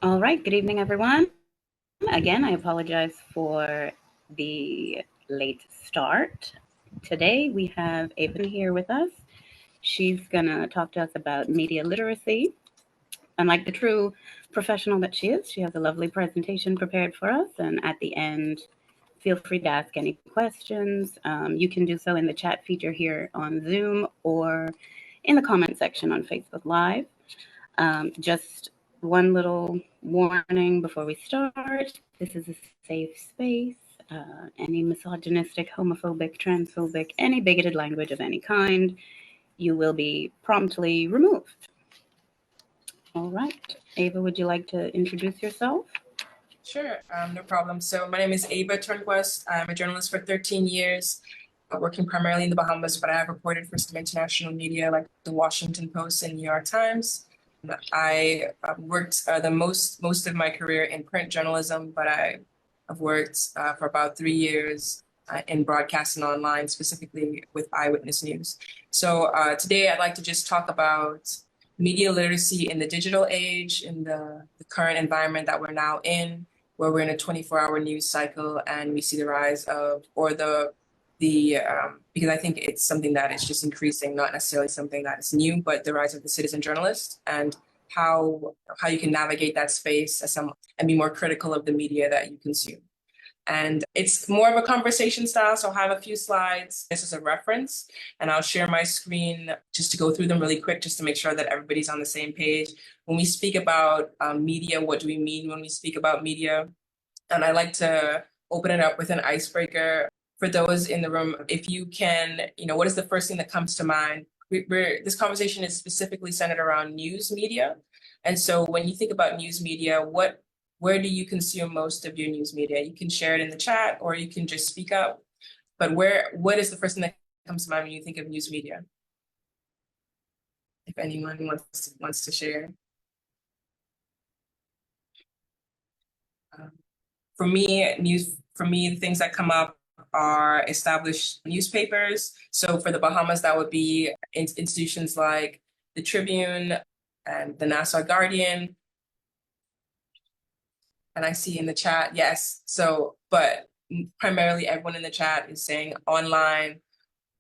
All right, good evening, everyone. Again, I apologize for the late start. Today we have Ava here with us. She's going to talk to us about media literacy. Unlike the true professional that she is, she has a lovely presentation prepared for us. And at the end, feel free to ask any questions. You can do so in the chat feature here on Zoom or in the comment section on Facebook Live. Just one little warning before we start. This is a safe space. Any misogynistic, homophobic, transphobic, any bigoted language of any kind, you will be promptly removed. All right. Ava, would you like to introduce yourself? Sure, no problem. So my name is Ava Turnquest. I'm a journalist for 13 years, working primarily in the Bahamas, but I have reported for some international media like the Washington Post and New York Times. I worked most of my career in print journalism, but I have worked for about 3 years in broadcast and online, specifically with Eyewitness News. So today I'd like to just talk about media literacy in the digital age, in the current environment that we're now in, where we're in a 24-hour news cycle and we see the rise of, because I think it's something that is just increasing, not necessarily something that is new, but the rise of the citizen journalist and how you can navigate that space and be more critical of the media that you consume. And it's more of a conversation style, so I'll have a few slides. This is a reference, and I'll share my screen just to go through them really quick, just to make sure that everybody's on the same page. When we speak about media, what do we mean when we speak about media? And I like to open it up with an icebreaker. For those in the room, if you can, what is the first thing that comes to mind? This conversation is specifically centered around news media. And so when you think about news media, where do you consume most of your news media? You can share it in the chat or you can just speak up. But what is the first thing that comes to mind when you think of news media? If anyone wants to share. For me, the things that come up are established newspapers. So for the Bahamas, that would be institutions like the Tribune and the Nassau Guardian. And I see in the chat, yes. So, but primarily everyone in the chat is saying online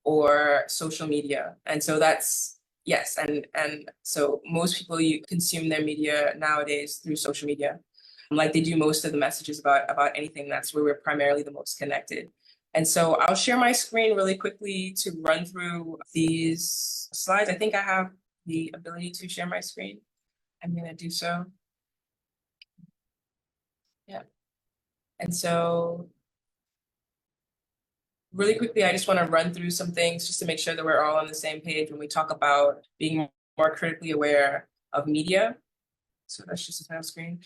or social media. And so that's, yes. And so most people consume their media nowadays through social media. Like they do most of the messages about anything. That's where we're primarily the most connected. And so I'll share my screen really quickly to run through these slides. I think I have the ability to share my screen. I'm gonna do so. Yeah. And so really quickly, I just want to run through some things just to make sure that we're all on the same page when we talk about being more critically aware of media. So that's just a title screen.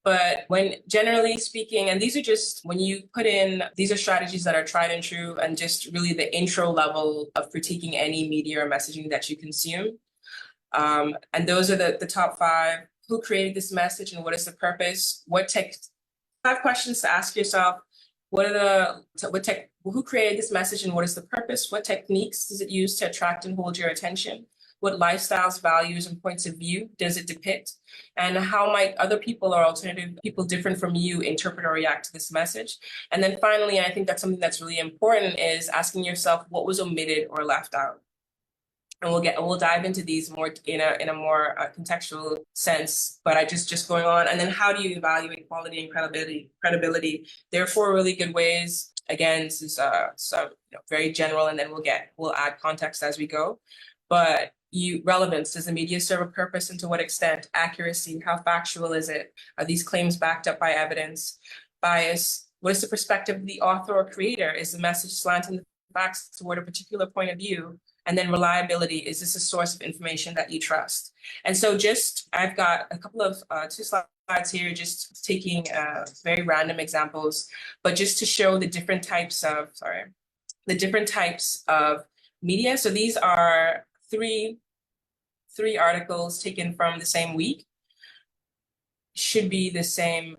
But when generally speaking, and these are just when you put in, these are strategies that are tried and true and just really the intro level of critiquing any media or messaging that you consume. And those are the top 5. Who created this message and what is the purpose? 5 questions to ask yourself. Who created this message and what is the purpose? What techniques does it use to attract and hold your attention? What lifestyles, values, and points of view does it depict? And how might other people or alternative people different from you interpret or react to this message? And then finally, I think that's something that's really important, is asking yourself what was omitted or left out. And we'll dive into these more in a more contextual sense, but I just going on. And then how do you evaluate quality and credibility? There are 4 really good ways. Again, this is very general, and then we'll add context as we go. But relevance, does the media serve a purpose and to what extent? Accuracy, how factual is it? Are these claims backed up by evidence? Bias, what is the perspective of the author or creator? Is the message slanting the facts toward a particular point of view? And then reliability, is this a source of information that you trust? And so I've got a couple of 2 slides here, just taking very random examples, but just to show the different types of media. So these are three articles taken from the same week. Should be the same.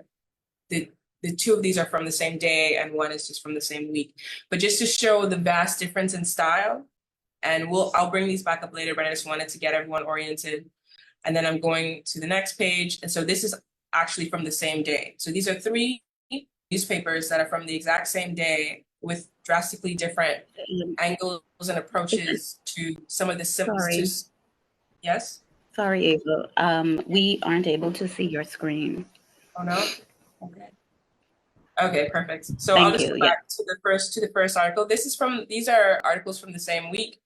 The 2 of these are from the same day and 1 is just from the same week. But just to show the vast difference in style, and I'll bring these back up later, but I just wanted to get everyone oriented. And then I'm going to the next page. And so this is actually from the same day. So these are three newspapers that are from the exact same day with drastically different angles and approaches to some of the Sorry. yes? Sorry, Ava. We aren't able to see your screen. Oh no? Okay. Okay, perfect. So I'll Thank just you. go Yeah. back to the first article. These are articles from the same week,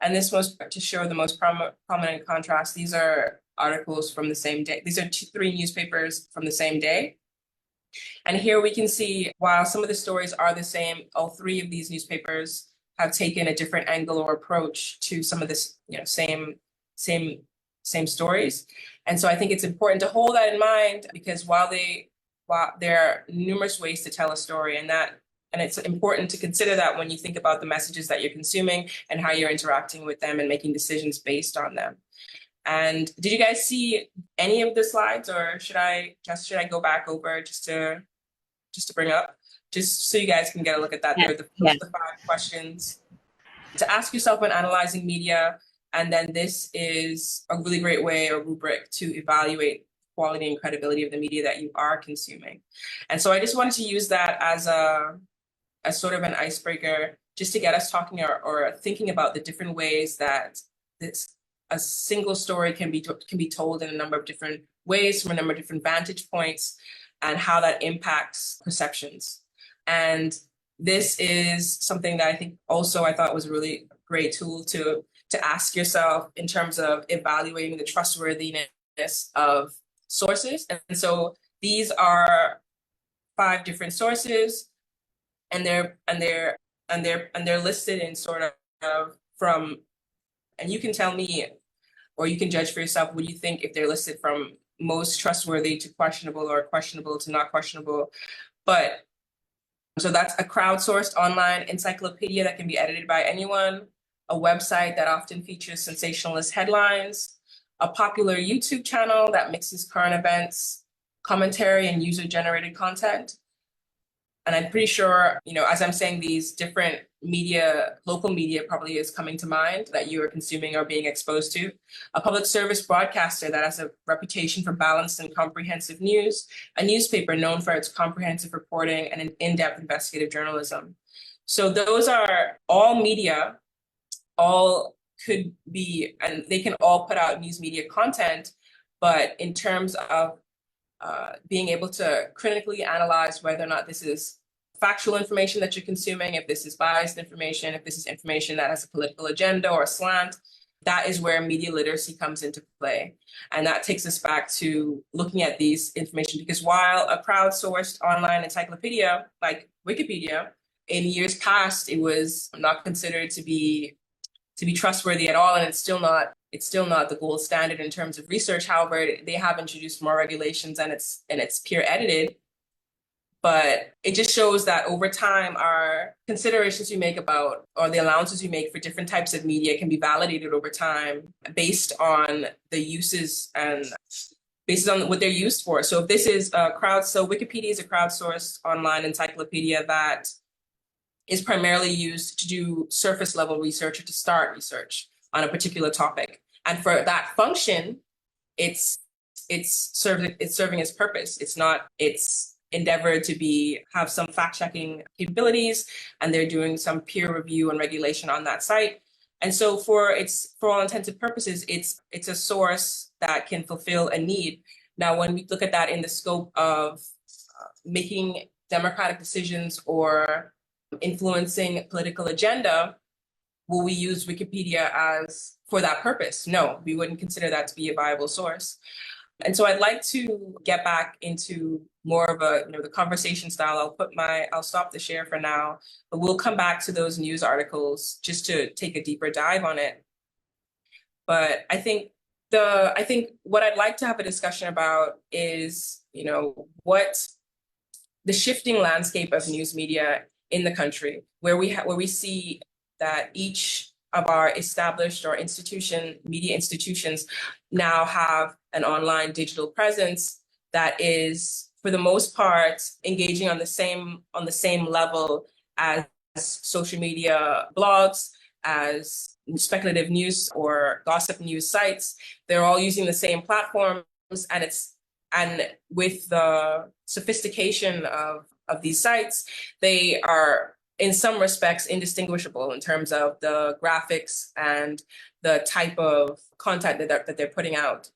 and this was to show the most prominent contrast. These are articles from the same day. These are three newspapers from the same day. And here we can see, while some of the stories are the same, all three of these newspapers have taken a different angle or approach to some of this, same stories. And so I think it's important to hold that in mind, because while there are numerous ways to tell a story, and it's important to consider that when you think about the messages that you're consuming and how you're interacting with them and making decisions based on them. And did you guys see any of the slides, or should I go back over just to bring up, just so you guys can get a look at that? Yes. Those are the 5 questions to ask yourself when analyzing media. And then this is a really great way or rubric to evaluate quality and credibility of the media that you are consuming. And so I just wanted to use that as sort of an icebreaker, just to get us talking or thinking about the different ways that a single story can be told in a number of different ways, from a number of different vantage points, and how that impacts perceptions. And this is something that I thought was a really great tool to ask yourself in terms of evaluating the trustworthiness of sources. And so these are 5 different sources, and they're listed in sort of from, and you can tell me, or you can judge for yourself what you think, if they're listed from most trustworthy to questionable, or questionable to not questionable. But so that's a crowdsourced online encyclopedia that can be edited by anyone, a website that often features sensationalist headlines, a popular YouTube channel that mixes current events, commentary, and user-generated content. And I'm pretty sure, as I'm saying, these different media, local media probably is coming to mind that you are consuming or being exposed to. A public service broadcaster that has a reputation for balanced and comprehensive news, a newspaper known for its comprehensive reporting and an in-depth investigative journalism. So those are all media, all could be, and they can all put out news media content, but in terms of being able to critically analyze whether or not this is factual information that you're consuming, if this is biased information, if this is information that has a political agenda or a slant, that is where media literacy comes into play. And that takes us back to looking at these information, because while a crowdsourced online encyclopedia like Wikipedia, in years past, it was not considered to be trustworthy at all, and it's still not the gold standard in terms of research. However, they have introduced more regulations, and it's peer edited. But it just shows that over time, our considerations we make about, or the allowances we make for different types of media, can be validated over time based on the uses and based on what they're used for. So if this is so Wikipedia is a crowdsourced online encyclopedia that is primarily used to do surface level research or to start research on a particular topic. And for that function, it's serving its purpose. It's endeavored to have some fact-checking capabilities, and they're doing some peer review and regulation on that site. And so for all intents and purposes, it's a source that can fulfill a need. Now, when we look at that in the scope of making democratic decisions or influencing political agenda, will we use Wikipedia for that purpose? No, we wouldn't consider that to be a viable source. And so I'd like to get back into more of the conversation style. I'll stop the share for now, but we'll come back to those news articles just to take a deeper dive on it. But I think what I'd like to have a discussion about is, what the shifting landscape of news media in the country, where we see that each of our established or media institutions now have an online digital presence that is, for the most part, engaging on the same level as social media blogs, as speculative news or gossip news sites. They're all using the same platforms, and it's And with the sophistication of these sites, they are in some respects indistinguishable in terms of the graphics and the type of content that they're putting out.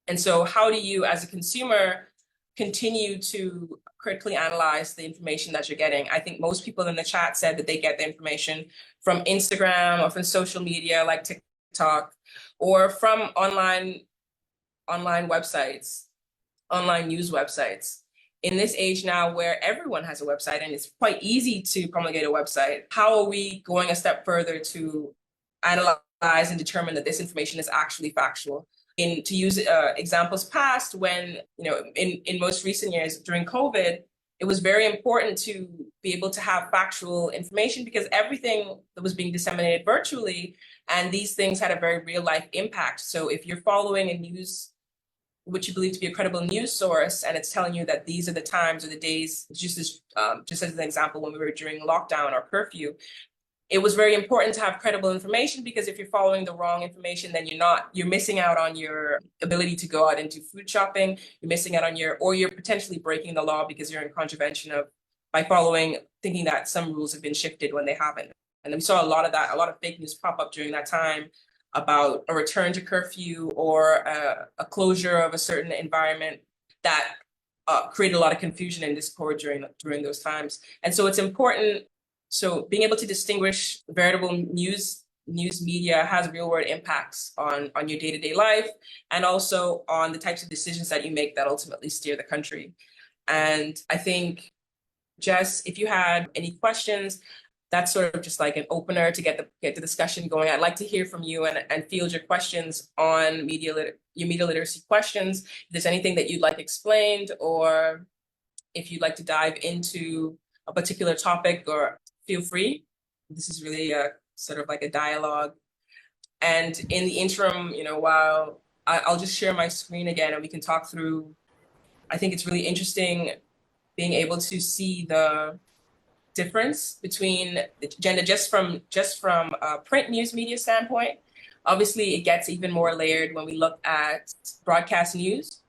And so how do you, as a consumer, continue to critically analyze the information that you're getting? I think most people in the chat said that they get the information from Instagram or from social media like TikTok, or from online websites, online news websites. In this age now where everyone has a website and it's quite easy to promulgate a website, how are we going a step further to analyze and determine that this information is actually factual? To use examples past, when, in most recent years during COVID, it was very important to be able to have factual information because everything that was being disseminated virtually, and these things had a very real life impact. So if you're following a news, which you believe to be a credible news source, and it's telling you that these are the times or the days, just as an example, when we were during lockdown or curfew, it was very important to have credible information, because if you're following the wrong information, then you're missing out on your ability to go out and do food shopping. You're missing out on or you're potentially breaking the law because you're in contravention of, by following, thinking that some rules have been shifted when they haven't. And we saw a lot of that, a lot of fake news pop up during that time about a return to curfew or a closure of a certain environment that created a lot of confusion and discord during those times. And so it's important. So being able to distinguish veritable news media has real world impacts on your day-to-day life, and also on the types of decisions that you make that ultimately steer the country. And I think, Jess, if you had any questions, that's sort of just like an opener to get the discussion going. I'd like to hear from you and field your questions on your media literacy questions. If there's anything that you'd like explained, or if you'd like to dive into a particular topic, or feel free. This is really a sort of like a dialogue. And in the interim, while I'll just share my screen again and we can talk through. I think it's really interesting being able to see the difference between gender just from a print news media standpoint. Obviously, it gets even more layered when we look at broadcast news.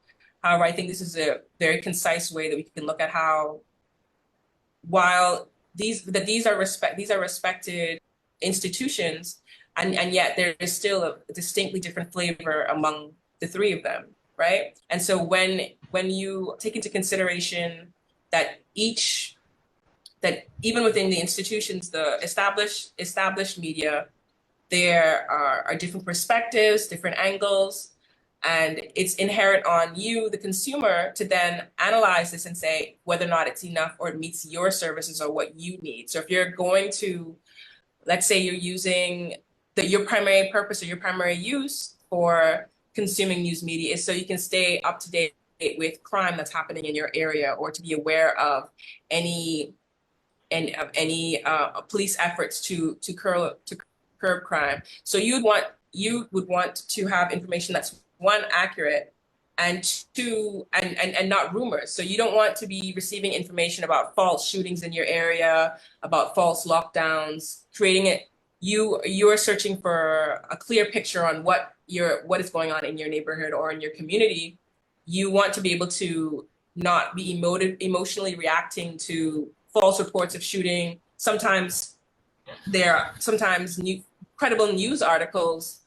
However, I think this is a very concise way that we can look at how, while these are respected institutions, and yet there is still a distinctly different flavor among the three of them, right? And so when you take into consideration that even within the institutions, the established media, there are different perspectives, different angles, and it's inherent on you, the consumer, to then analyze this and say whether or not it's enough or it meets your services or what you need. So if you're going to, let's say you're using your primary purpose or your primary use for consuming news media is so you can stay up to date with crime that's happening in your area, or to be aware of any police efforts to curb crime. So you would want to have information that's, one, accurate, and two, and not rumors. So you don't want to be receiving information about false shootings in your area, about false lockdowns, creating it. You're searching for a clear picture on what is going on in your neighborhood or in your community. You want to be able to not be emotionally reacting to false reports of shooting. Sometimes credible news articles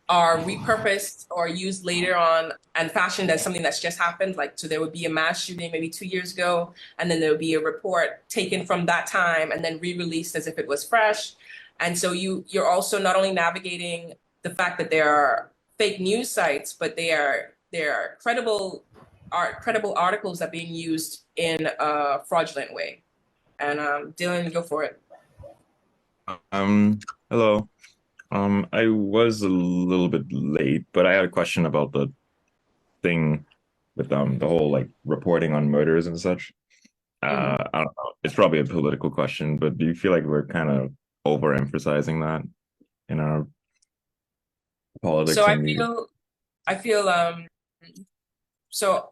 are repurposed or used later on and fashioned as something that's just happened. Like, so there would be a mass shooting maybe 2 years ago, and then there would be a report taken from that time and then re-released as if it was fresh. And so you're also not only navigating the fact that there are fake news sites, but there are credible articles that are being used in a fraudulent way. And Dylan, go for it. Hello. I was a little bit late, but I had a question about the thing with the whole like reporting on murders and such. I don't know. It's probably a political question, but do you feel like we're kind of overemphasizing that in our politics? So I feel so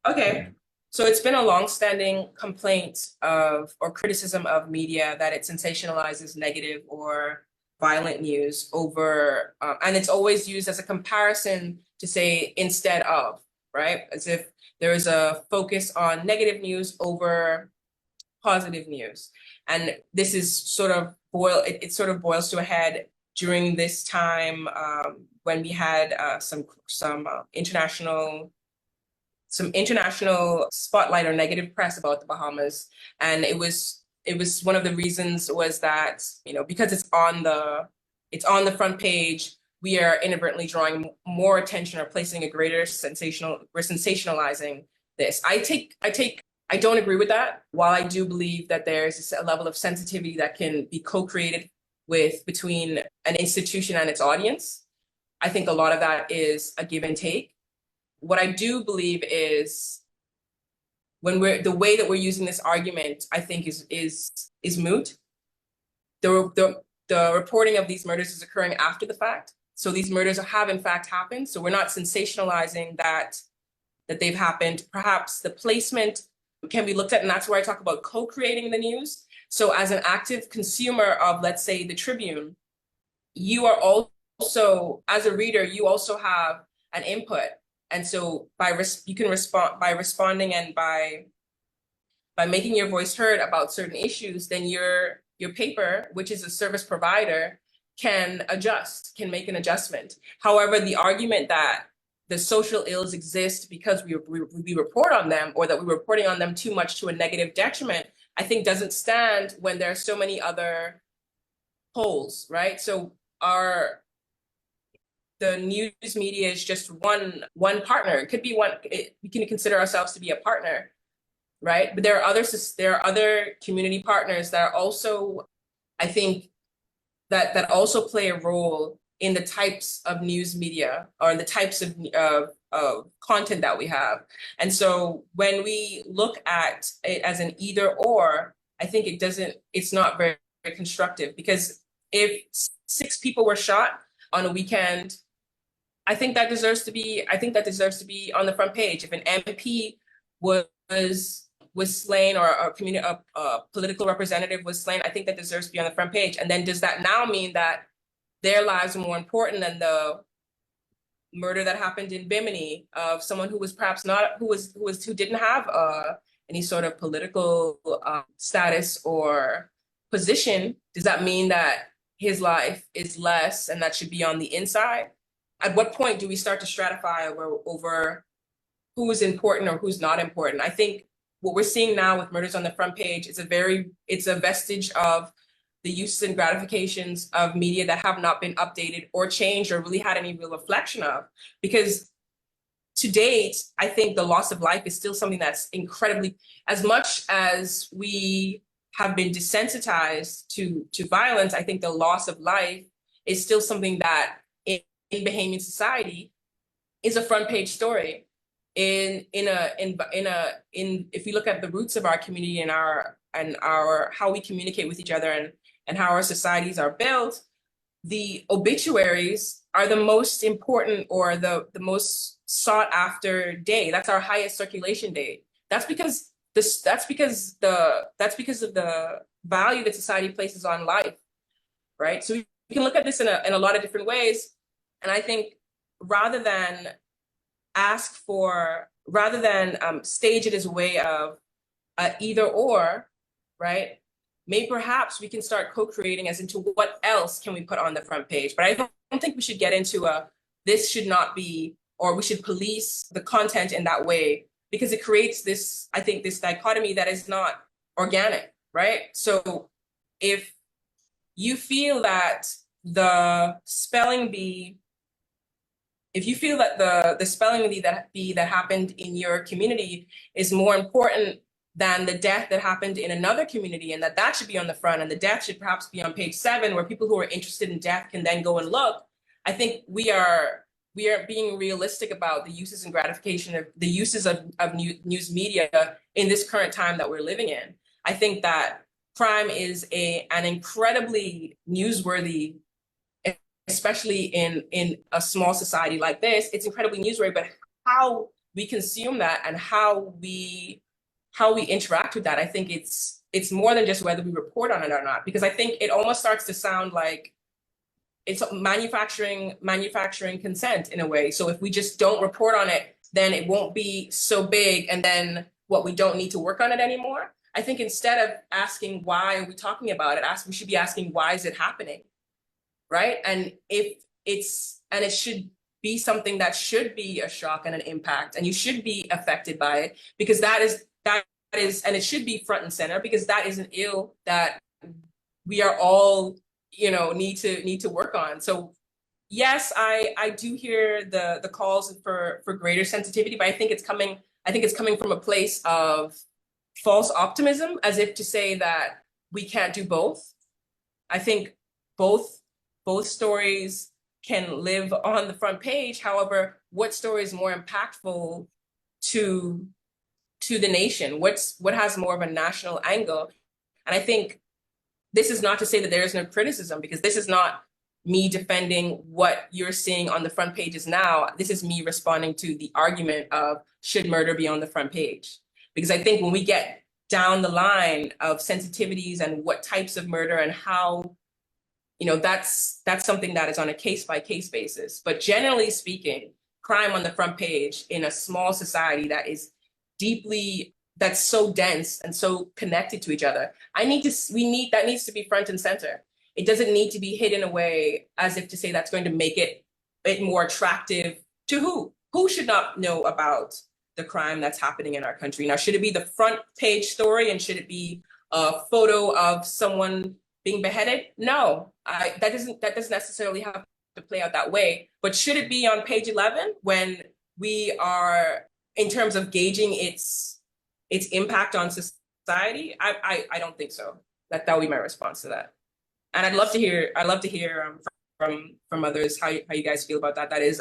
okay. So it's been a longstanding complaint or criticism of media that it sensationalizes negative or violent news over, and it's always used as a comparison to say instead of, right? As if there is a focus on negative news over positive news. And this is sort of it sort of boils to a head during this time when we had some international spotlight or negative press about the Bahamas. And it was one of the reasons was that, you know, because it's on the front page, we are inadvertently drawing more attention or placing a greater we're sensationalizing this. I don't agree with that. While I do believe that there's a level of sensitivity that can be co-created between an institution and its audience, I think a lot of that is a give and take. What I do believe is the way that we're using this argument, I think is moot. The reporting of these murders is occurring after the fact. So these murders have in fact happened. So we're not sensationalizing that they've happened. Perhaps the placement can be looked at, and that's where I talk about co-creating the news. So as an active consumer of, let's say, the Tribune, you are also, as a reader, you also have an input. And so you can respond by responding and by making your voice heard about certain issues, then your paper, which is a service provider, can make an adjustment. However, the argument that the social ills exist because we report on them, or that we're reporting on them too much to a negative detriment, I think doesn't stand when there are so many other holes, right? So the news media is just one partner. It could be we can consider ourselves to be a partner, right? But there are other community partners that are also, I think, that also play a role in the types of news media or the types of content that we have. And so when we look at it as an either or, I think it's not very, very constructive, because if 6 people were shot on a weekend, I think that deserves to be on the front page. If an MP was slain, or a political representative was slain, I think that deserves to be on the front page. And then does that now mean that their lives are more important than the murder that happened in Bimini of someone who was perhaps not, who didn't have any sort of political status or position? Does that mean that his life is less and that should be on the inside? At what point do we start to stratify over who is important or who's not important? I think what we're seeing now with Murders on the Front Page is it's a vestige of the uses and gratifications of media that have not been updated or changed or really had any real reflection of. Because to date, I think the loss of life is still something that's incredibly, as much as we have been desensitized to violence, I think the loss of life is still something that in Bahamian society is a front page story. If you look at the roots of our community and our how we communicate with each other and how our societies are built, the obituaries are the most important, or the most sought after day. That's our highest circulation day. That's because of the value that society places on life, right? So we can look at this in a lot of different ways. And I think rather than stage it as a way of either or, right? Maybe perhaps we can start co-creating as into what else can we put on the front page. But I don't think we should get into this should not be, or we should police the content in that way, because it creates this dichotomy that is not organic, right? So if you feel that the spelling bee that happened in your community is more important than the death that happened in another community, and that should be on the front, and the death should perhaps be on page 7, where people who are interested in death can then go and look, I think we are being realistic about the uses and gratification of the uses of news media in this current time that we're living in. I think that crime is an incredibly newsworthy, especially in a small society like this. It's incredibly newsworthy, but how we consume that and how we interact with that, I think it's more than just whether we report on it or not, because I think it almost starts to sound like it's manufacturing consent in a way. So if we just don't report on it, then it won't be so big, and then what, we don't need to work on it anymore. I think instead of asking why are we talking about it, we should be asking why is it happening, right? And if it should be something that should be a shock and an impact, and you should be affected by it, because that is, and it should be front and center, because that is an ill that we are all, need to work on. So yes, I do hear the calls for greater sensitivity, but I think it's coming from a place of false optimism, as if to say that we can't do both. I think both stories can live on the front page. However, what story is more impactful to the nation? What has more of a national angle? And I think this is not to say that there is no criticism, because this is not me defending what you're seeing on the front pages now. This is me responding to the argument of, should murder be on the front page? Because I think when we get down the line of sensitivities and what types of murder and how, that's something that is on a case-by-case basis. But generally speaking, crime on the front page in a small society that is that's so dense and so connected to each other, that needs to be front and center. It doesn't need to be hidden away as if to say that's going to make it more attractive to who? Who should not know about the crime that's happening in our country? Now, should it be the front page story, and should it be a photo of someone being beheaded? No, that doesn't necessarily have to play out that way. But should it be on page 11 when we are, in terms of gauging its impact on society? I don't think so. That would be my response to that. And I'd love to hear from others how you guys feel about that. It's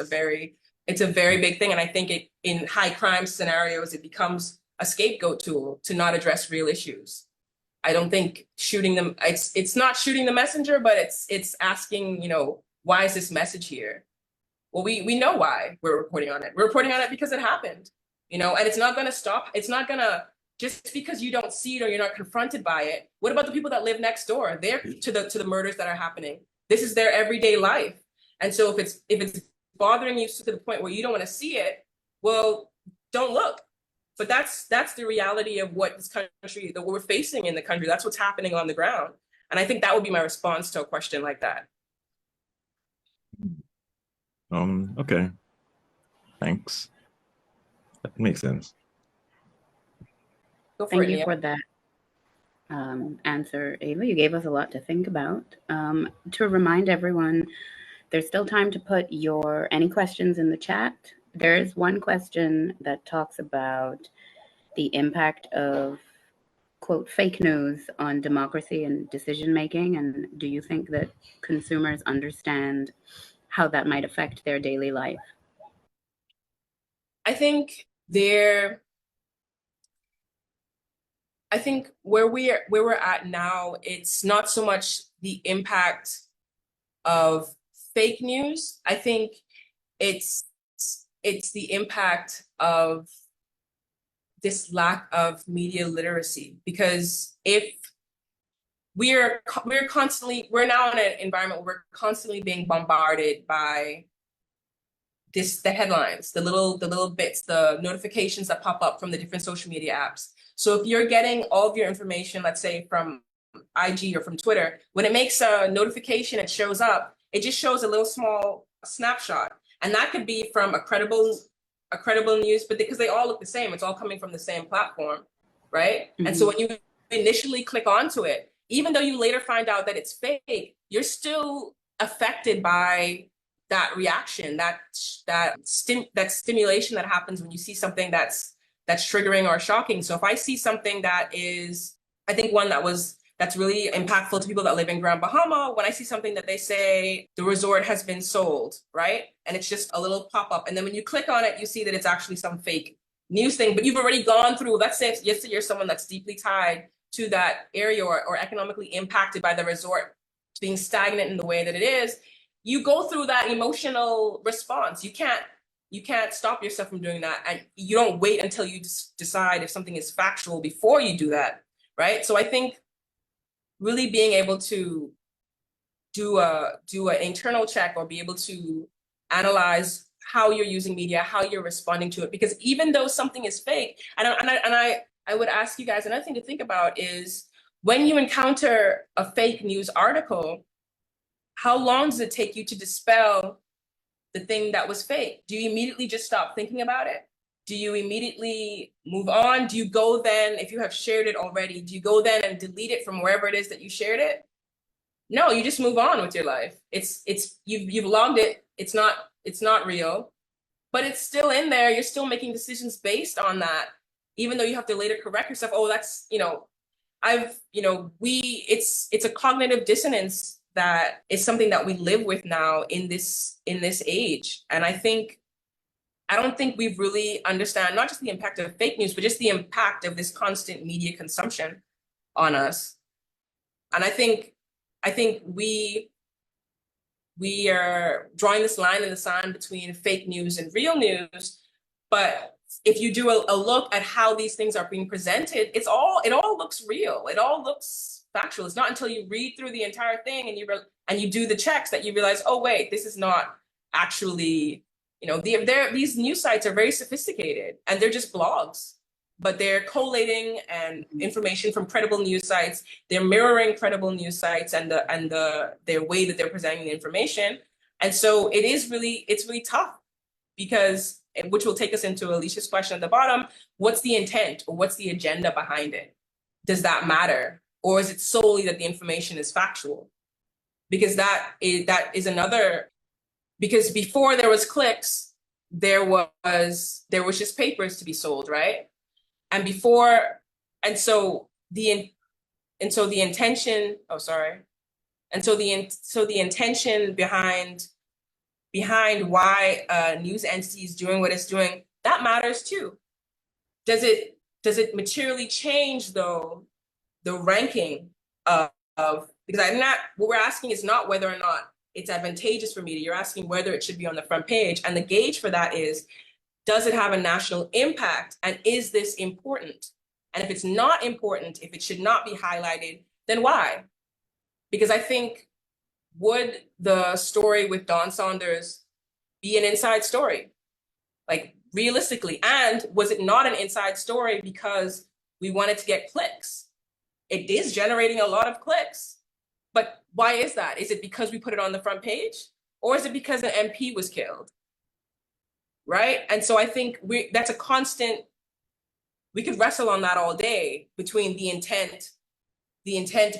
a very big thing, and I think in high crime scenarios it becomes a scapegoat tool to not address real issues. I don't think shooting them, it's not shooting the messenger, but it's asking, why is this message here? Well, we know why we're reporting on it. We're reporting on it because it happened, and it's not going to stop. It's not going to, just because you don't see it or you're not confronted by it. What about the people that live next door? They're to the murders that are happening. This is their everyday life. And so if it's bothering you to the point where you don't want to see it, well, don't look. But that's the reality of what this country, that we're facing in the country. That's what's happening on the ground. And I think that would be my response to a question like that. Okay. Thanks. That makes sense. Thank you for that answer, Ava. You gave us a lot to think about. To remind everyone, there's still time to put any questions in the chat. There's one question that talks about the impact of, quote, fake news on democracy and decision making. And do you think that consumers understand how that might affect their daily life? I think where we're at now, it's not so much the impact of fake news. I think it's the impact of this lack of media literacy, because if we're now in an environment where we're constantly being bombarded by the headlines, the little bits, the notifications that pop up from the different social media apps. So if you're getting all of your information, let's say from IG or from Twitter, when it makes a notification, it shows up, it just shows a little small snapshot. And that could be from a credible news, but because they all look the same, it's all coming from the same platform, right? Mm-hmm. And so when you initially click onto it, even though you later find out that it's fake, you're still affected by that reaction, that stimulation that happens when you see something that's triggering or shocking. So if I see something that is, I think one that's really impactful to people that live in Grand Bahama, when I see something that they say the resort has been sold, right? And it's just a little pop-up. And then when you click on it, you see that it's actually some fake news thing, but you've already gone through, let's say you're someone that's deeply tied to that area or economically impacted by the resort being stagnant in the way that it is. You go through that emotional response. You can't stop yourself from doing that. And you don't wait until you decide if something is factual before you do that, right? So I think really being able to do an internal check or be able to analyze how you're using media, how you're responding to it. Because even though something is fake, and I would ask you guys, another thing to think about is when you encounter a fake news article, how long does it take you to dispel the thing that was fake? Do you immediately just stop thinking about it? Do you immediately move on? Do you go then, if you have shared it already, do you go then and delete it from wherever it is that you shared it? No, you just move on with your life. You've logged it. It's not real, but it's still in there. You're still making decisions based on that, even though you have to later correct yourself. Oh, that's, it's a cognitive dissonance that is something that we live with now in this age. And I don't think we've really understand not just the impact of fake news, but just the impact of this constant media consumption on us. And I think we are drawing this line in the sand between fake news and real news. But if you do a look at how these things are being presented, it all looks real. It all looks factual. It's not until you read through the entire thing and you do the checks that you realize, oh wait, this is not actually, these news sites are very sophisticated and they're just blogs, but they're collating and information from credible news sites. They're mirroring credible news sites and their way that they're presenting the information. And so it's really tough because, which will take us into Alicia's question at the bottom, what's the intent or what's the agenda behind it? Does that matter? Or is it solely that the information is factual? Because that is another, because before there was clicks, there was just papers to be sold, right? And so the intention behind why news entity is doing what it's doing, that matters too. Does it materially change though the ranking of because what we're asking is not whether or not it's advantageous for media. You're asking whether it should be on the front page, and the gauge for that is, does it have a national impact, and is this important? And if it's not important, if it should not be highlighted, then why? Because I think, would the story with Dawn Saunders be an inside story? Like, realistically, and was it not an inside story because we wanted to get clicks? It is generating a lot of clicks, but why is that? Is it because we put it on the front page? Or is it because an MP was killed? Right? And so I think that's a constant, we could wrestle on that all day between the intent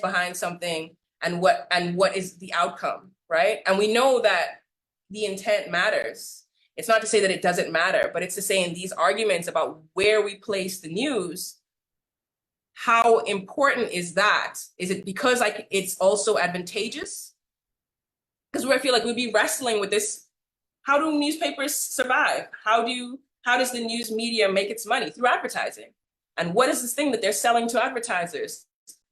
behind something and what is the outcome, right? And we know that the intent matters. It's not to say that it doesn't matter, but it's to say in these arguments about where we place the news, how important is that? Is it because it's also advantageous? Because I feel like we'd be wrestling with this. How do newspapers survive? How does the news media make its money? Through advertising. And what is this thing that they're selling to advertisers?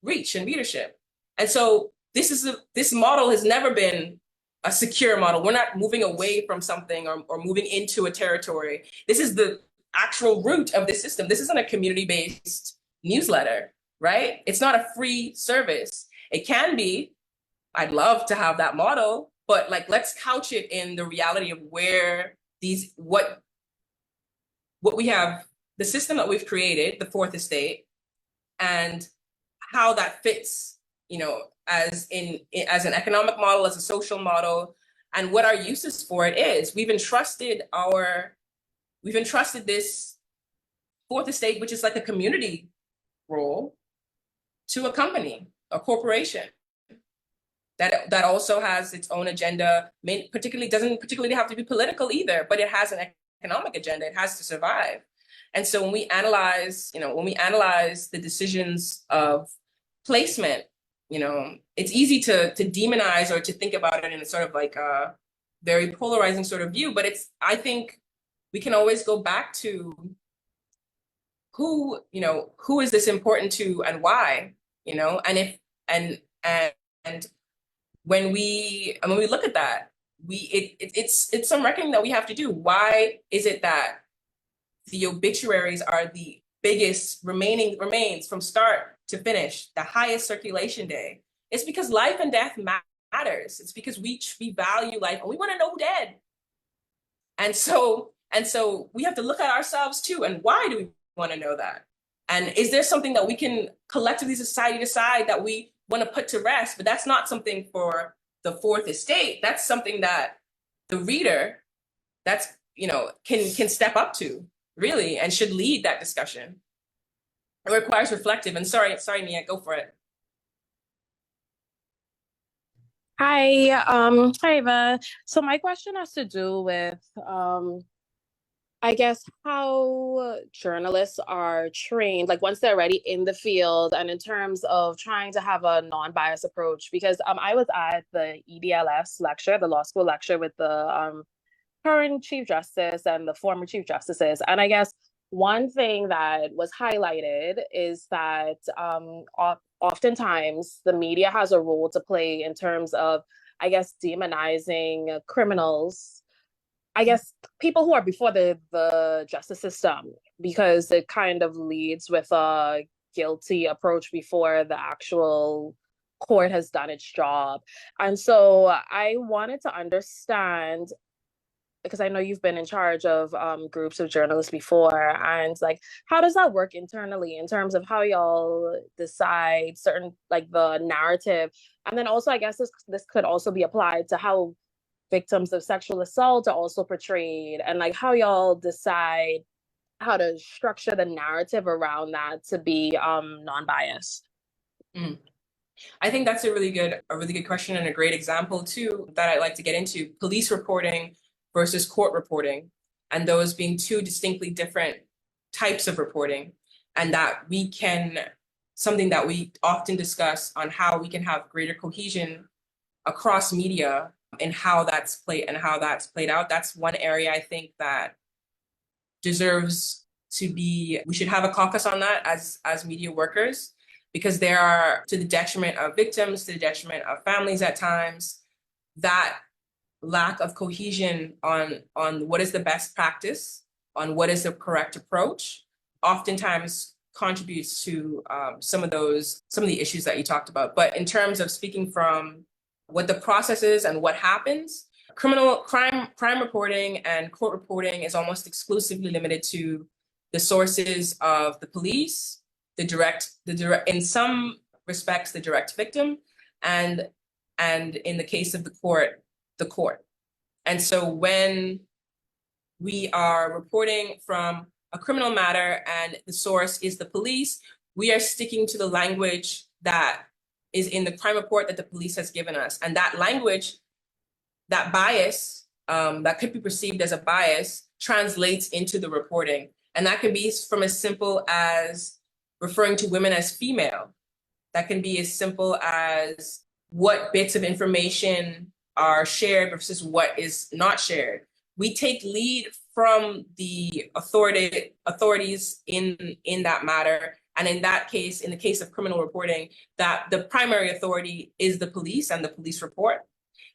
Reach and readership. And so this model has never been a secure model. We're not moving away from something or moving into a territory. This is the actual root of the system. This isn't a community-based newsletter, right? It's not a free service. It can be. I'd love to have that model, but let's couch it in the reality of where what we have, the system that we've created, the fourth estate, and how that fits, as an economic model, as a social model, and what our uses for it is. We've entrusted this fourth estate, which is like a community role, to a company, a corporation that also has its own agenda. Doesn't particularly have to be political either, but it has an economic agenda. It has to survive. And so when we analyze the decisions of placement, it's easy to demonize or to think about it in a sort of like a very polarizing sort of view. But I think we can always go back to who is this important to and why, and when we look at that, it's some reckoning that we have to do. Why is it that the obituaries are the biggest remains from start to finish, the highest circulation day? It's because life and death matters. It's because we value life and we want to know who dead. And so we have to look at ourselves too. And why do we want to know that? And is there something that we can collectively, society, decide that we want to put to rest? But that's not something for the fourth estate. That's something that the reader, that's, can step up to, really, and should lead that discussion. It requires reflective. And sorry, Mia, go for it. Hi, Ava. So my question has to do with, I guess, how journalists are trained, like once they're already in the field, and in terms of trying to have a non-biased approach. Because I was at the EDLS lecture, the law school lecture, with the current Chief Justice and the former Chief Justices, and I guess one thing that was highlighted is that oftentimes the media has a role to play in terms of, I guess, demonizing criminals, I guess people who are before the justice system, because it kind of leads with a guilty approach before the actual court has done its job. And so I wanted to understand, because I know you've been in charge of groups of journalists before, and like, how does that work internally in terms of how y'all decide certain, like, the narrative? And then also, I guess this could also be applied to how victims of sexual assault are also portrayed, and like how y'all decide how to structure the narrative around that to be non-biased. I think that's a really good question, and a great example too that I'd like to get into: police reporting versus court reporting, and those being two distinctly different types of reporting. And that something that we often discuss on how we can have greater cohesion across media and how that's played out. That's one area I think that deserves to be, we should have a caucus on that as media workers, because there are, to the detriment of victims, to the detriment of families at times, that lack of cohesion on what is the best practice, on what is the correct approach, oftentimes contributes to some of the issues that you talked about. But in terms of speaking from what the process is and what happens, crime reporting and court reporting is almost exclusively limited to the sources of the police, the direct, in some respects, the direct victim, and in the case of the court. And so when we are reporting from a criminal matter and the source is the police, we are sticking to the language that is in the crime report that the police has given us. And that language, that bias, that could be perceived as a bias, translates into the reporting. And that can be from as simple as referring to women as female. That can be as simple as what bits of information are shared versus what is not shared. We take lead from the authorities in that matter. And in that case, in the case of criminal reporting, that the primary authority is the police and the police report.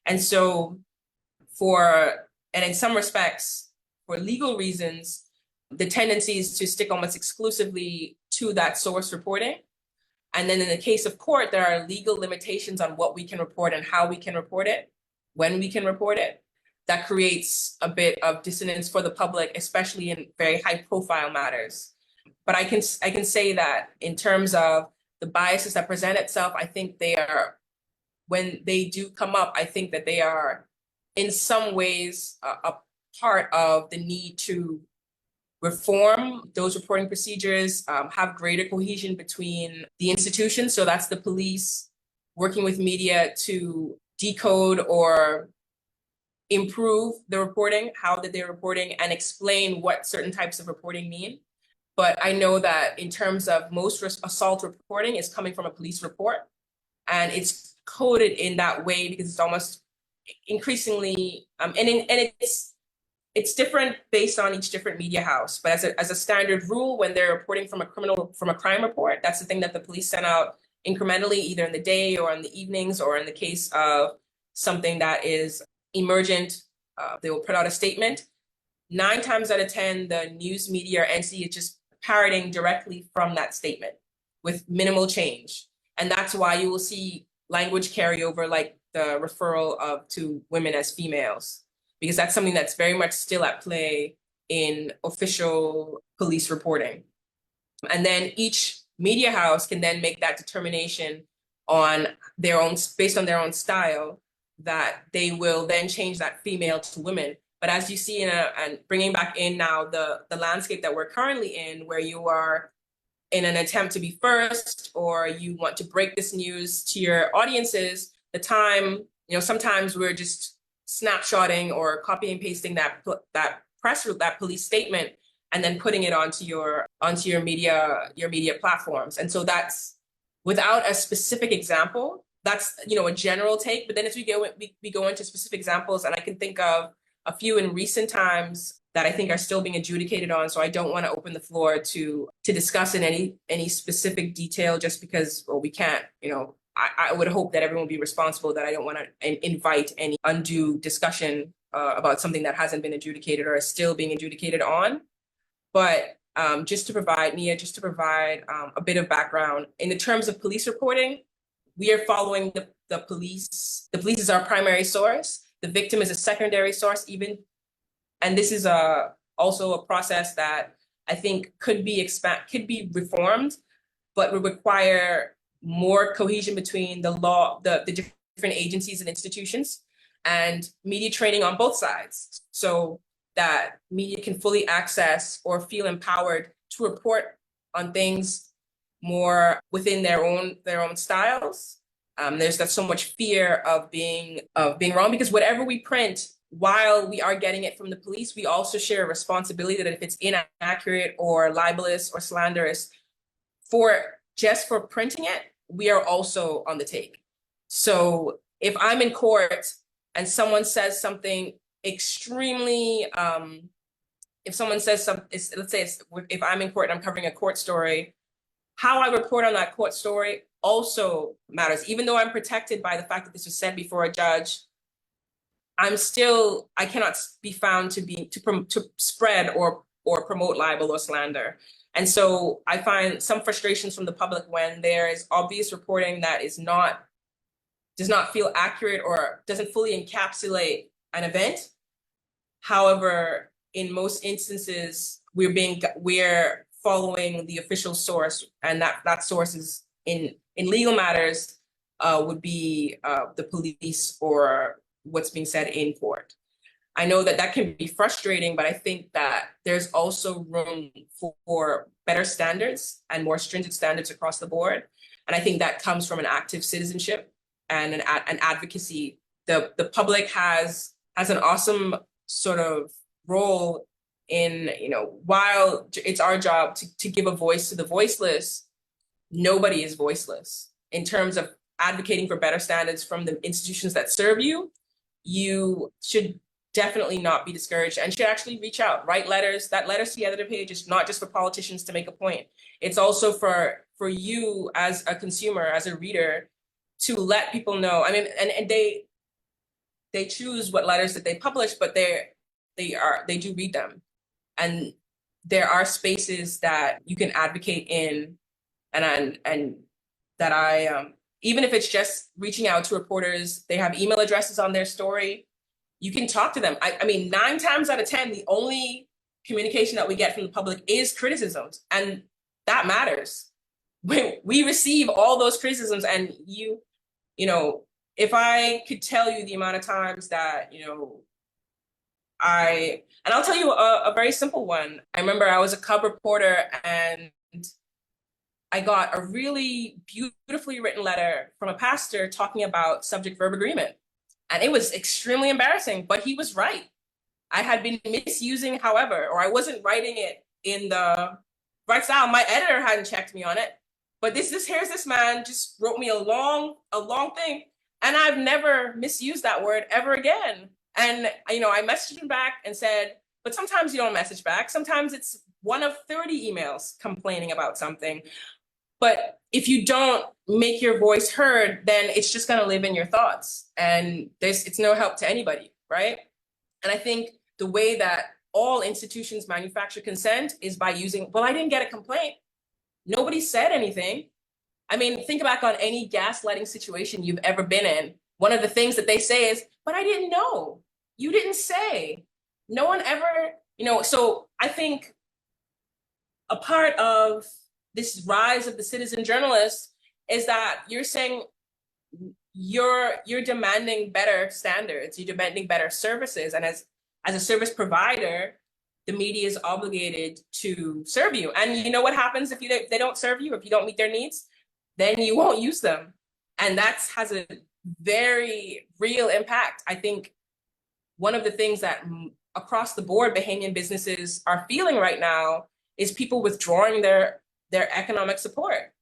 And so and in some respects, for legal reasons, the tendency is to stick almost exclusively to that source reporting. And then in the case of court, there are legal limitations on what we can report and how we can report it, when we can report it. That creates a bit of dissonance for the public, especially in very high profile matters. But I can say that in terms of the biases that present itself, I think they are, when they do come up, I think that they are in some ways a part of the need to reform those reporting procedures, have greater cohesion between the institutions. So that's the police working with media to decode or improve the reporting, how that they're reporting, and explain what certain types of reporting mean. But I know that in terms of most assault reporting is coming from a police report, and it's coded in that way because it's almost increasingly, and it's different based on each different media house. But as a standard rule, when they're reporting from a crime report, that's the thing that the police send out incrementally, either in the day or in the evenings, or in the case of something that is emergent, they will put out a statement. 9 times out of 10, the news media or entity is just parroting directly from that statement with minimal change. And that's why you will see language carryover, like the referral to women as females. because that's something that's very much still at play in official police reporting. And then each media house can then make that determination on their own, based on their own style, that they will then change that female to women. But as you see, and bringing back in now the landscape that we're currently in, where you are in an attempt to be first, or you want to break this news to your audiences, the time, sometimes we're just snapshotting or copy and pasting that police statement and then putting it onto your media platforms. And so that's without a specific example. That's a general take. But then as we go into specific examples, and I can think of a few in recent times that I think are still being adjudicated on. So I don't want to open the floor to discuss in any specific detail, just because, well, we can't. I would hope that everyone will be responsible, that I don't want to invite any undue discussion about something that hasn't been adjudicated or is still being adjudicated on. But just to provide a bit of background, in the terms of police reporting, we are following the police. The police is our primary source. The victim is a secondary source, and this is also a process that I think could be reformed, but would require more cohesion between the law, the different agencies and institutions, and media training on both sides, so that media can fully access or feel empowered to report on things more within their own styles. There's so much fear of being wrong, because whatever we print, while we are getting it from the police, we also share a responsibility that if it's inaccurate or libelous or slanderous, for printing it, we are also on the take. So if I'm in court and someone says something extremely, if someone says something, let's say if I'm in court and I'm covering a court story, how I report on that court story also matters. Even though I'm protected by the fact that this was said before a judge, I cannot be found to spread or promote libel or slander. And so I find some frustrations from the public when there is obvious reporting that does not feel accurate or doesn't fully encapsulate an event. However, in most instances, we're following the official source, and that source is in legal matters would be the police or what's being said in court. I know that can be frustrating, but I think that there's also room for better standards and more stringent standards across the board. And I think that comes from an active citizenship and an advocacy. The public has an awesome sort of role in, while it's our job to give a voice to the voiceless, nobody is voiceless. In terms of advocating for better standards from the institutions that serve you, you should definitely not be discouraged and should actually reach out, write letters. That letters to the editor page is not just for politicians to make a point. It's also for you as a consumer, as a reader, to let people know. I mean, and they choose what letters that they publish, but they do read them. And there are spaces that you can advocate in, and that I even if it's just reaching out to reporters, they have email addresses on their story. You can talk to them. I mean, 9 times out of 10, the only communication that we get from the public is criticisms, and that matters. We receive all those criticisms, and if I could tell you the amount of times that, and I'll tell you a very simple one. I remember I was a cub reporter, and I got a really beautifully written letter from a pastor talking about subject-verb agreement. And it was extremely embarrassing, but he was right. I had been misusing, however, or I wasn't writing it in the right style. My editor hadn't checked me on it. But here's this man just wrote me a long thing. And I've never misused that word ever again. And, I messaged him back and said, but sometimes you don't message back. Sometimes it's one of 30 emails complaining about something. But if you don't make your voice heard, then it's just going to live in your thoughts. And it's no help to anybody, right? And I think the way that all institutions manufacture consent is by using, well, I didn't get a complaint. Nobody said anything. I mean, think back on any gaslighting situation you've ever been in. One of the things that they say is, but I didn't know. you didn't say. No one ever, so I think a part of this rise of the citizen journalist is that you're saying you're demanding better standards, you're demanding better services, and as a service provider, the media is obligated to serve you. And you know what happens if they don't serve you, if you don't meet their needs? Then you won't use them, and that has a very real impact. I think one of the things that across the board Bahamian businesses are feeling right now is people withdrawing their economic support.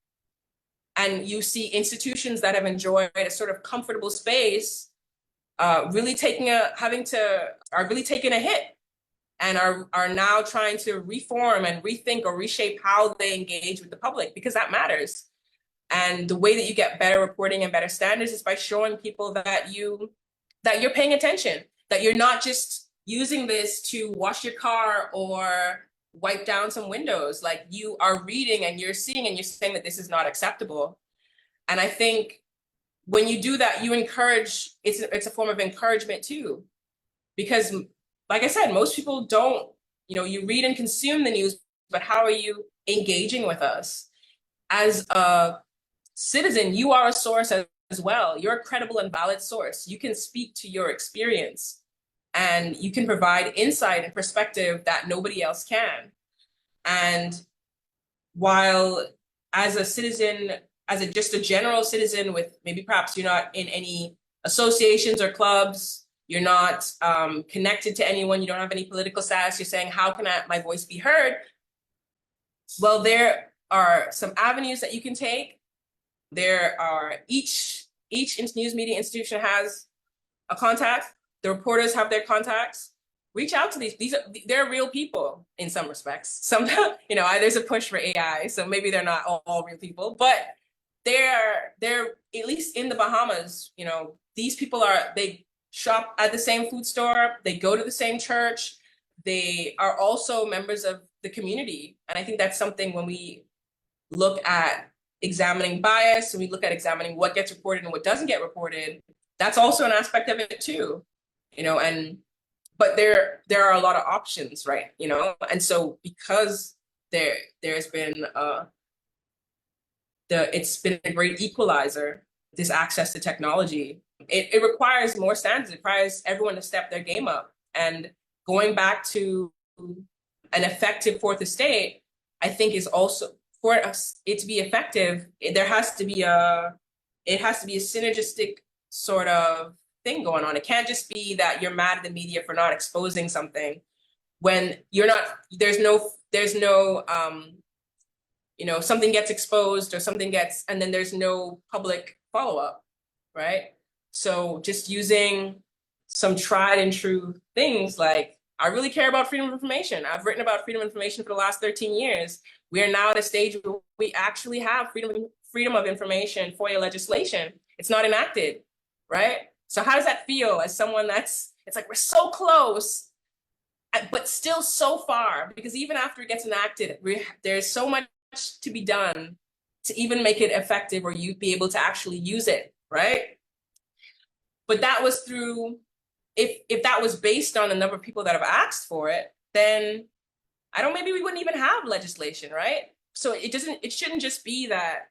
And you see institutions that have enjoyed a sort of comfortable space really taking a hit, and are now trying to reform and rethink or reshape how they engage with the public, because that matters. And the way that you get better reporting and better standards is by showing people that you're paying attention, that you're not just using this to wash your car or wipe down some windows. Like, you are reading and you're seeing and you're saying that this is not acceptable. And I think when you do that, you encourage, it's a form of encouragement too. Because like I said, most people don't, you read and consume the news, but how are you engaging with us? As a citizen, you are a source as well. You're a credible and valid source. You can speak to your experience, and you can provide insight and perspective that nobody else can. And while as a citizen, just a general citizen with maybe perhaps you're not in any associations or clubs, you're not connected to anyone, you don't have any political status, you're saying, how can my voice be heard? Well, there are some avenues that you can take. There are, each news media institution has a contact. The reporters have their contacts. Reach out to they're real people in some respects. Sometimes, there's a push for AI, so maybe they're not all real people, but they're at least in the Bahamas, these people they shop at the same food store, they go to the same church, they are also members of the community. And I think that's something, when we look at examining bias, and we look at examining what gets reported and what doesn't get reported, that's also an aspect of it too, but there are a lot of options, right? And so because there's been it's been a great equalizer, this access to technology, it requires more standards. It requires everyone to step their game up. And going back to an effective fourth estate, I think is also, for it to be effective, it has to be a synergistic sort of thing going on. It can't just be that you're mad at the media for not exposing something when you're not, there's no something gets exposed or something gets, and then there's no public follow-up, right? So just using some tried and true things, like, I really care about freedom of information. I've written about freedom of information for the last 13 years. We are now at a stage where we actually have freedom of information FOIA legislation. It's not enacted, right? So how does that feel as someone it's like, we're so close, but still so far, because even after it gets enacted, there's so much to be done to even make it effective, or you be able to actually use it, right? But that was through, if that was based on the number of people that have asked for it, then maybe we wouldn't even have legislation, right? So it shouldn't just be that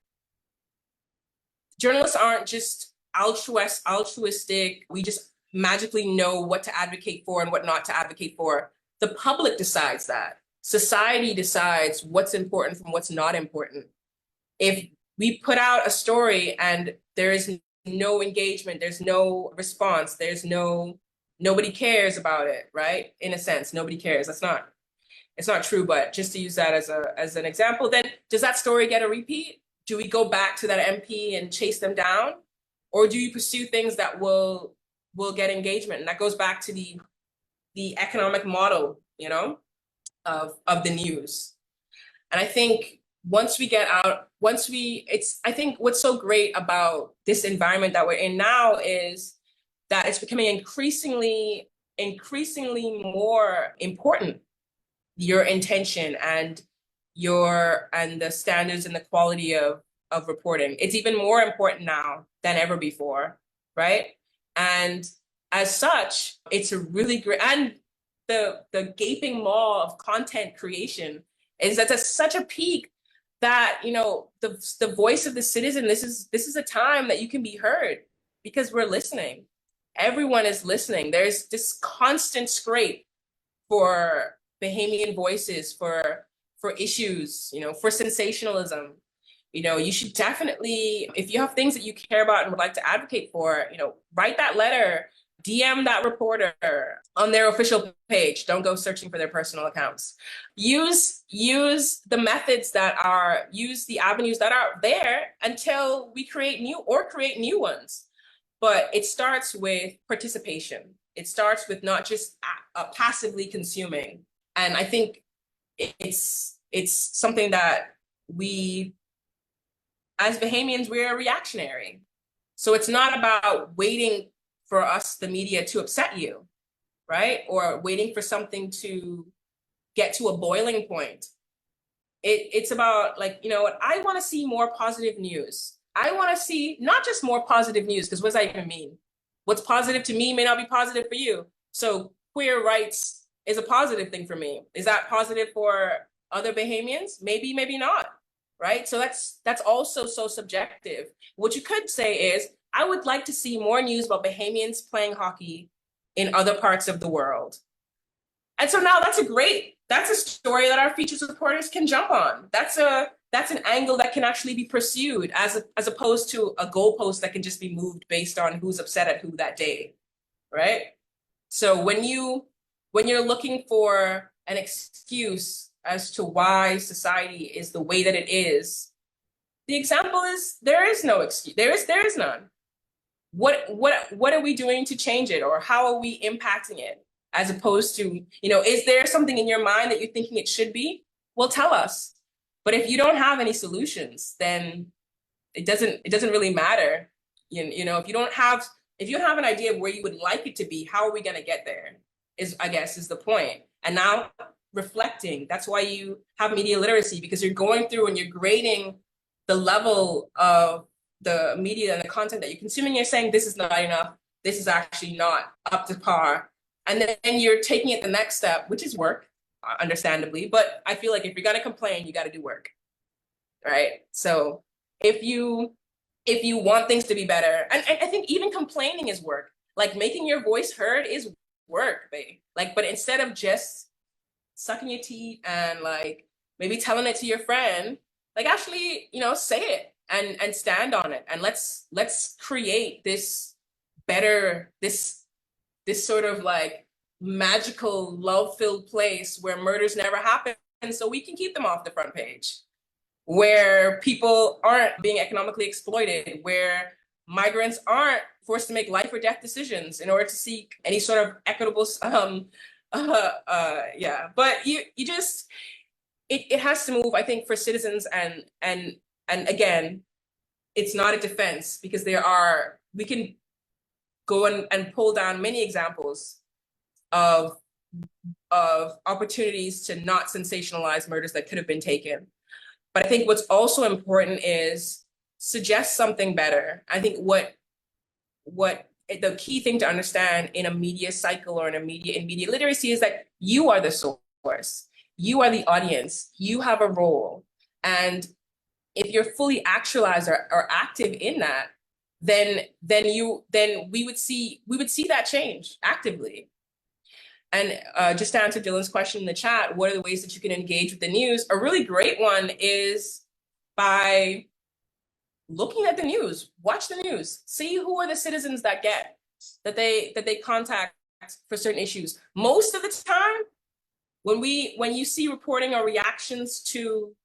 journalists aren't just altruistic. We just magically know what to advocate for and what not to advocate for. The public decides that. Society decides what's important from what's not important. If we put out a story and there is no engagement, there's no response, nobody cares about it, right? In a sense, nobody cares. It's not true, but just to use that as an example, then does that story get a repeat? Do we go back to that MP and chase them down? Or do you pursue things that will get engagement? And that goes back to the economic model, of the news. And I think I think what's so great about this environment that we're in now is that it's becoming increasingly more important, your intention and the standards and the quality of reporting. It's even more important now than ever before, right? And as such, it's a really great, and the gaping maw of content creation is that's at such a peak that, you know, the voice of the citizen, this is a time that you can be heard because we're listening. Everyone is listening. There's this constant scrape for Bahamian voices, for issues, you know, for sensationalism. You know, you should definitely, if you have things that you care about and would like to advocate for, you know, write that letter, DM that reporter on their official page. Don't go searching for their personal accounts. Use the methods that are, use the avenues that are there until we create new ones. But it starts with participation. It starts with not just passively consuming. And I think it's something that we, as Bahamians, we're reactionary. So it's not about waiting for us, the media, to upset you, right? Or waiting for something to get to a boiling point. It's about, like, you know what, I want to see more positive news. I want to see not just more positive news, because what does that even mean? What's positive to me may not be positive for you. So queer rights is a positive thing for me. Is that positive for other Bahamians? Maybe, maybe not, right? So that's also so subjective. What you could say is, I would like to see more news about Bahamians playing hockey in other parts of the world. And so now that's a story that our features reporters can jump on. That's an angle that can actually be pursued as opposed to a goalpost that can just be moved based on who's upset at who that day, right? So when you're looking for an excuse as to why society is the way that it is, the example is there is no excuse. There is none. What are we doing to change it, or how are we impacting it? As opposed to, you know, is there something in your mind that you're thinking it should be? Well, tell us. But if you don't have any solutions, then it doesn't really matter. You know, if you don't have an idea of where you would like it to be, how are we going to get there? I guess is the point. And now reflecting, that's why you have media literacy, because you're going through and you're grading the level of the media and the content that you're consuming. You're saying, this is not enough. This is actually not up to par. And then you're taking it the next step, which is work, understandably. But I feel like if you're going to complain, you got to do work, right? So if you want things to be better, and I think even complaining is work. Like, making your voice heard is work, babe. Like, but instead of just sucking your teeth and, like, maybe telling it to your friend, like, actually, you know, say it and stand on it. And let's create this better, this sort of, like, magical, love-filled place where murders never happen, so we can keep them off the front page, where people aren't being economically exploited, where migrants aren't forced to make life or death decisions in order to seek any sort of equitable yeah. But you just, it has to move, I think, for citizens. And again, it's not a defense, because we can go and pull down many examples of opportunities to not sensationalize murders that could have been taken. But I think what's also important is suggest something better. I think what the key thing to understand in a media cycle or in media literacy is that you are the source, you are the audience, you have a role. And if you're fully actualized or active in that, then we would see that change actively. And just to answer Dylan's question in the chat, what are the ways that you can engage with the news? A really great one is by looking at the news. Watch the news. See who are the citizens that they contact for certain issues. Most of the time, when you see reporting or reactions to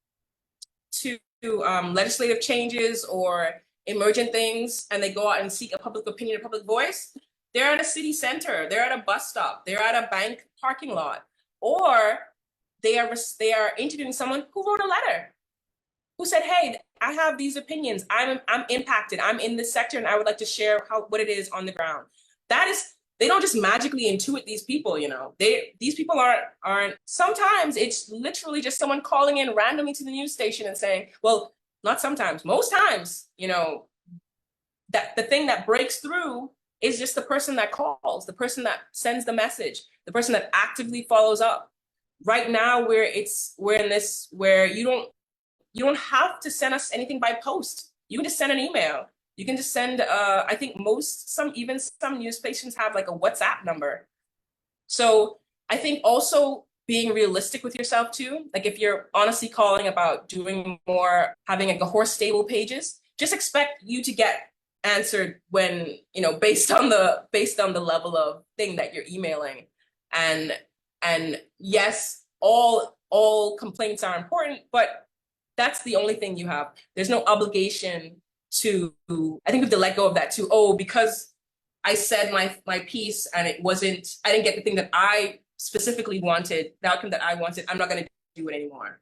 legislative changes or emergent things, and they go out and seek a public opinion, a public voice, they're at a city center, they're at a bus stop, they're at a bank parking lot, or they are interviewing someone who wrote a letter, who said, hey, I have these opinions, I'm impacted, I'm in this sector, and I would like to share what it is on the ground. They don't just magically intuit these people, you know. These people aren't. Sometimes it's literally just someone calling in randomly to the news station and saying, well, not sometimes, most times, you know, that the thing that breaks through is just the person that calls, the person that sends the message, the person that actively follows up. Right now, we're in this where you don't have to send us anything by post. You can just send an email. You can just send, I think some news stations have like a WhatsApp number. So I think also being realistic with yourself too. Like if you're honestly calling about doing more, having like a horse stable pages, just expect you to get answered when, based on the level of thing that you're emailing. And yes, all complaints are important, but that's the only thing you have. There's no obligation to, I think we have to let go of that too. Oh, because I said my piece and I didn't get the thing that I specifically wanted, the outcome that I wanted, I'm not going to do it anymore.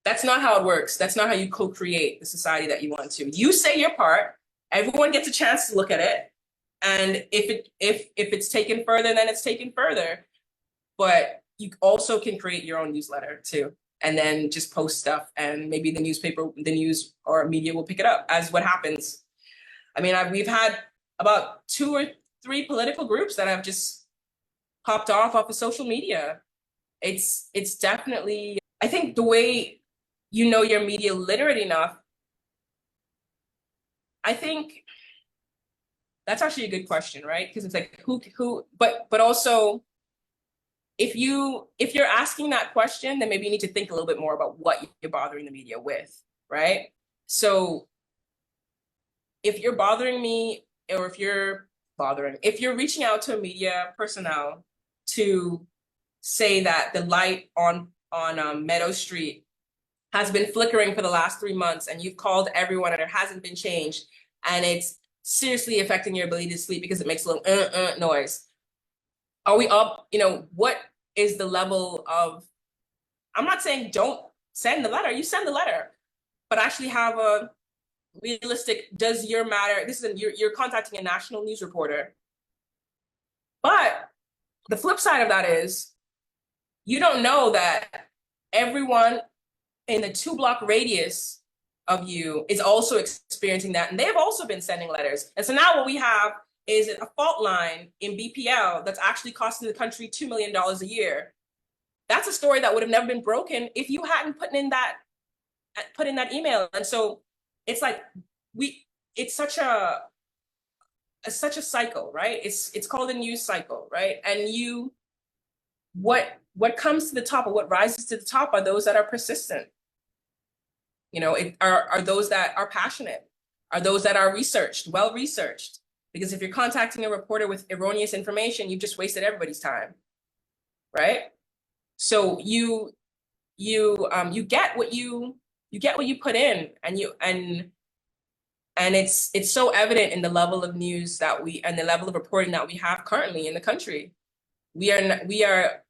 That's not how it works. That's not how you co-create the society that you want to. You say your part, everyone gets a chance to look at it. And if it's taken further, then it's taken further. But you also can create your own newsletter too, and then just post stuff, and maybe the news or media will pick it up as what happens. I mean, we've had about 2 or 3 political groups that have just popped off of social media. It's definitely, I think the way you're media literate enough, I think that's actually a good question, right? Because it's like but also if you're asking that question, then maybe you need to think a little bit more about what you're bothering the media with, right? So if you're bothering me, or if you're reaching out to a media personnel to say that the light on Meadow Street has been flickering for the last 3 months, and you've called everyone and it hasn't been changed, and it's seriously affecting your ability to sleep because it makes a little noise. Are we up? What is the level of, I'm not saying don't send the letter, you send the letter, but actually have a realistic, does your matter, you're contacting a national news reporter. But the flip side of that is, you don't know that everyone in the 2-block radius of you is also experiencing that, and they've also been sending letters. And so now what we have is a fault line in BPL that's actually costing the country $2 million a year. That's a story that would have never been broken if you hadn't put in that email. And so it's like it's such a cycle, right? It's called a news cycle, right? And what comes to the top, or what rises to the top, are those that are persistent. Are those that are passionate, are those that are well researched. Because if you're contacting a reporter with erroneous information, you've just wasted everybody's time, right? So you get what you put in, and it's so evident in the level of news and the level of reporting that we have currently in the country. We are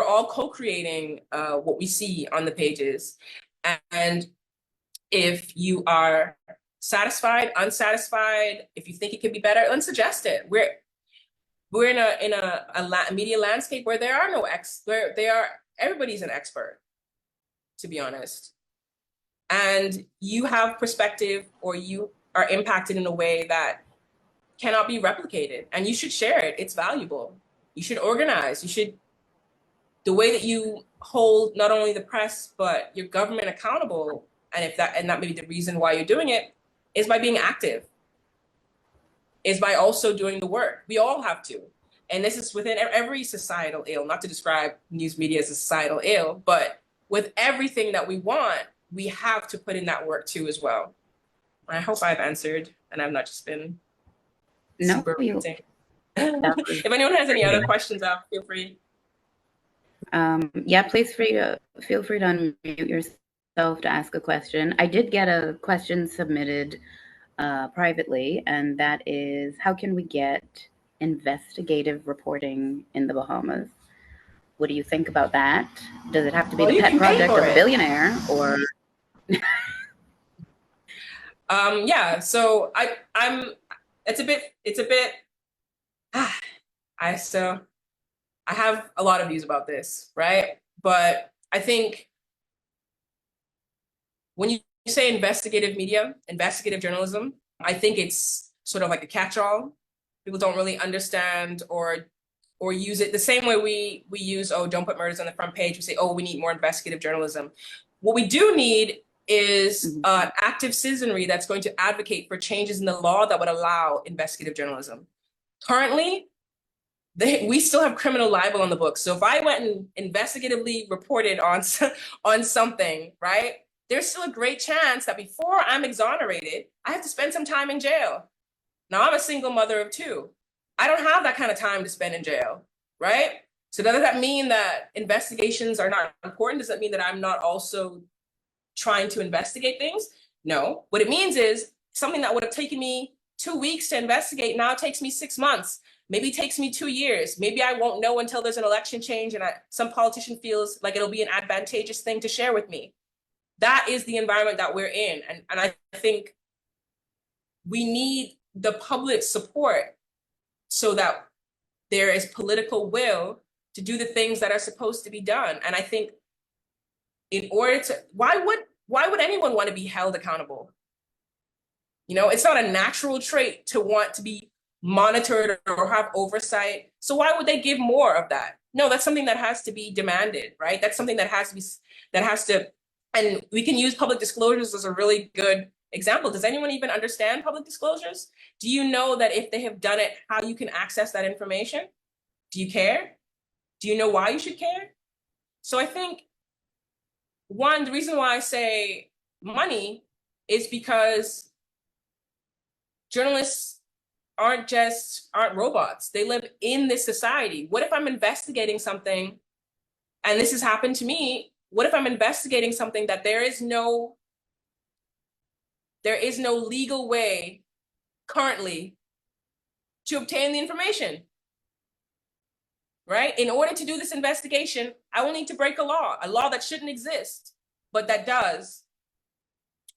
all co-creating what we see on the pages, and if you are satisfied, unsatisfied, if you think it could be better, then suggest it. We're in a media landscape where there are no everybody's an expert, to be honest. And you have perspective, or you are impacted in a way that cannot be replicated, and you should share it. It's valuable. You should organize. The way that you hold not only the press, but your government accountable, and that may be the reason why you're doing it, is by being active, is by also doing the work. We all have to. And this is within every societal ill, not to describe news media as a societal ill, but with everything that we want, we have to put in that work too as well. I hope I've answered, and I've not just been super amazing. If anyone has any other questions, feel free. Yeah, please feel free to unmute yourself to ask a question. I did get a question submitted privately, and that is, how can we get investigative reporting in the Bahamas? What do you think about that? Does it have to be the pet project of a billionaire, or? Yeah, so it's a bit I have a lot of views about this, right? But I think when you say investigative media, investigative journalism, I think it's sort of like a catch-all. People don't really understand or use it the same way we use, oh, don't put murders on the front page. We say, oh, we need more investigative journalism. What we do need is active citizenry that's going to advocate for changes in the law that would allow investigative journalism. Currently, we still have criminal libel on the books. So if I went and investigatively reported on something, right, there's still a great chance that before I'm exonerated, I have to spend some time in jail. Now, I'm a single mother of 2. I don't have that kind of time to spend in jail, right? So does that mean that investigations are not important? Does that mean that I'm not also trying to investigate things? No. What it means is something that would have taken me 2 weeks to investigate now takes me 6 months. Maybe it takes me 2 years. Maybe I won't know until there's an election change and some politician feels like it'll be an advantageous thing to share with me. That is the environment that we're in. And I think we need the public support so that there is political will to do the things that are supposed to be done. And I think in order to, why would anyone want to be held accountable? You know, it's not a natural trait to want to be monitored or have oversight. So why would they give more of that? No, that's something that has to be demanded, right? That's something that has to, and we can use public disclosures as a really good example. Does anyone even understand public disclosures? Do you know that if they have done it, how you can access that information? Do you care? Do you know why you should care? So I think, one, the reason why I say money is because journalists aren't robots. They live in this society. What if I'm investigating something, and this has happened to me, what if I'm investigating something that there is no legal way currently to obtain the information, right? In order to do this investigation, I will need to break a law that shouldn't exist, but that does,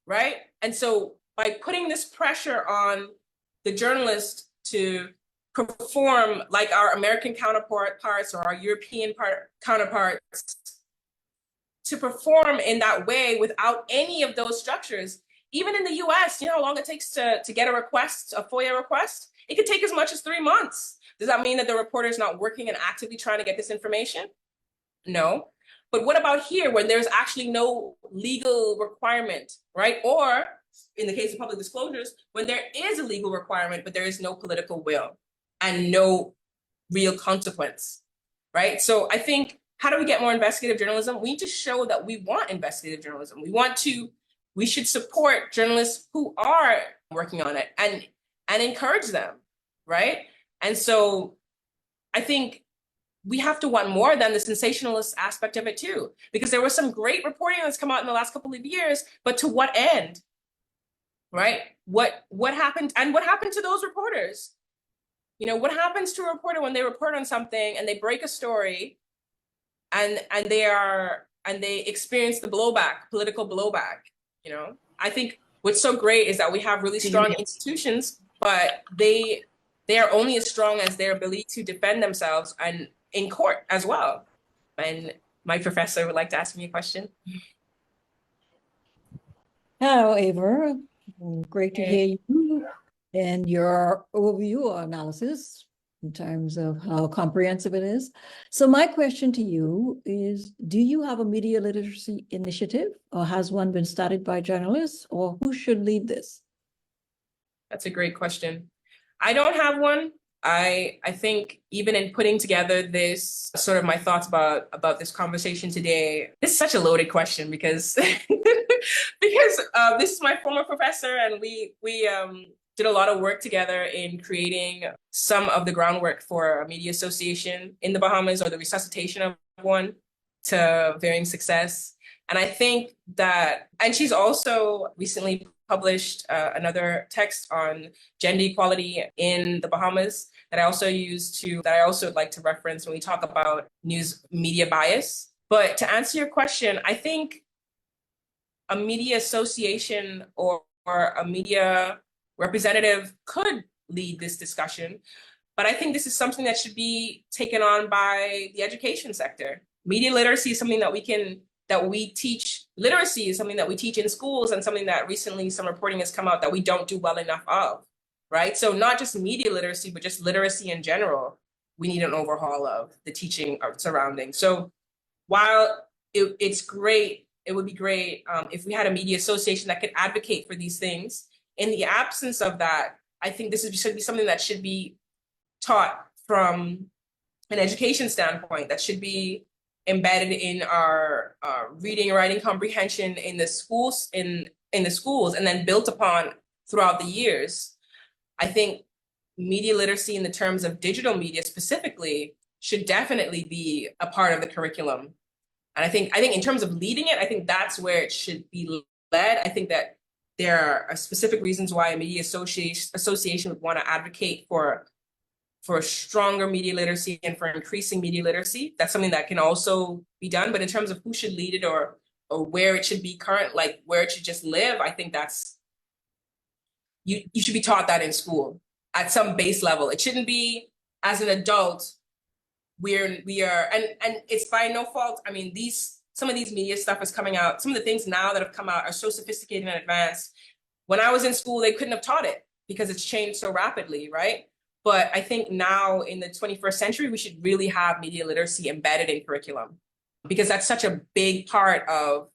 right? And so by putting this pressure on the journalist to perform like our American counterparts or our European counterparts, to perform in that way without any of those structures. Even in the US, you know how long it takes to get a FOIA request? It could take as much as 3 months. Does that mean that the reporter is not working and actively trying to get this information? No. But what about here when there's actually no legal requirement, right? Or in the case of public disclosures, when there is a legal requirement, but there is no political will and no real consequence, right? So I think, how do we get more investigative journalism? We need to show that we want investigative journalism. We should support journalists who are working on it and encourage them, right? And so I think we have to want more than the sensationalist aspect of it too, because there was some great reporting that's come out in the last couple of years, but to what end, right? What happened, and what happened to those reporters? You know, what happens to a reporter when they report on something and they break a story and they experience the blowback, political blowback, you know? I think what's so great is that we have really strong institutions, but they are only as strong as their ability to defend themselves and in court as well. And my professor would like to ask me a question. Hello, Ava. Great to hear you and your overview or analysis in terms of how comprehensive it is. So my question to you is, do you have a media literacy initiative, or has one been started by journalists, or who should lead this? That's a great question. I don't have one. I think even in putting together this, sort of my thoughts about this conversation today, this is such a loaded question because this is my former professor, and we did a lot of work together in creating some of the groundwork for a media association in the Bahamas, or the resuscitation of one to varying success. And I think that, and she's also recently published another text on gender equality in the Bahamas that I also like to reference when we talk about news media bias. But to answer your question, I think a media association or a media representative could lead this discussion. But I think this is something that should be taken on by the education sector. Media literacy is something that we teach. Literacy is something that we teach in schools, and something that recently some reporting has come out that we don't do well enough of. right? So not just media literacy, but just literacy in general, we need an overhaul of the teaching surrounding. So while it's great, it would be great if we had a media association that could advocate for these things. In the absence of that, I think this should be something that should be taught from an education standpoint, that should be embedded in our reading and writing comprehension in the schools, in the schools, and then built upon throughout the years. I think media literacy in the terms of digital media specifically should definitely be a part of the curriculum. And I think in terms of leading it, I think that's where it should be led. I think that there are specific reasons why a media association would want to advocate for stronger media literacy and for increasing media literacy. That's something that can also be done. But in terms of who should lead it or where it should be current, like where it should just live, I think that's, you should be taught that in school at some base level. It shouldn't be as an adult, we are, and it's by no fault. I mean, some of these media stuff is coming out. Some of the things now that have come out are so sophisticated and advanced. When I was in school, they couldn't have taught it because it's changed so rapidly, right? But I think now in the 21st century, we should really have media literacy embedded in curriculum, because that's such a big part of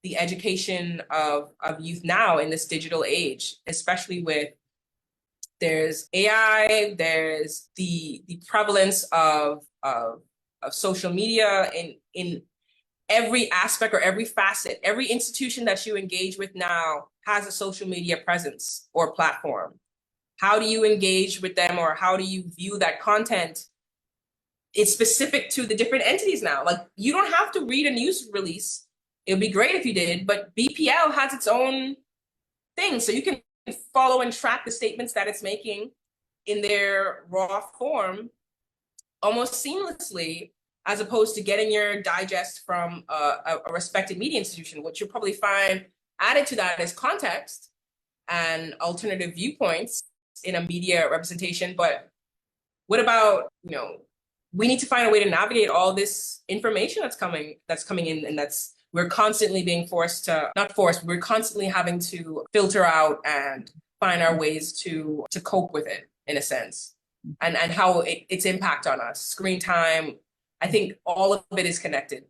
the education of youth now in this digital age, especially with there's AI, there's the prevalence of social media in every aspect or every facet. Every institution that you engage with now has a social media presence or platform. How do you engage with them, or how do you view that content? It's specific to the different entities now. Like, you don't have to read a news release. It would be great if you did, but BPL has its own thing. So you can follow and track the statements that it's making in their raw form almost seamlessly, as opposed to getting your digest from a respected media institution. What you'll probably find added to that is context and alternative viewpoints in a media representation. But what about, we need to find a way to navigate all this information that's coming in, and we're constantly being we're constantly having to filter out and find our ways to cope with it, in a sense, and how its impact on us, screen time. I think all of it is connected.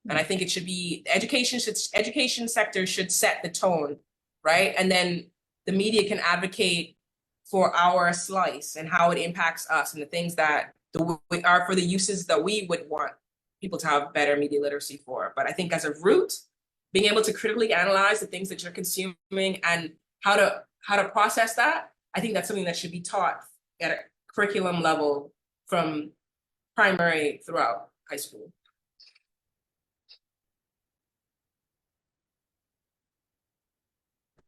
And I think it should be, education sector should set the tone, right? And then the media can advocate for our slice and how it impacts us and the things that are for the uses that we would want people to have better media literacy for. But I think as a root, being able to critically analyze the things that you're consuming and how to process that, I think that's something that should be taught at a curriculum level from primary throughout high school.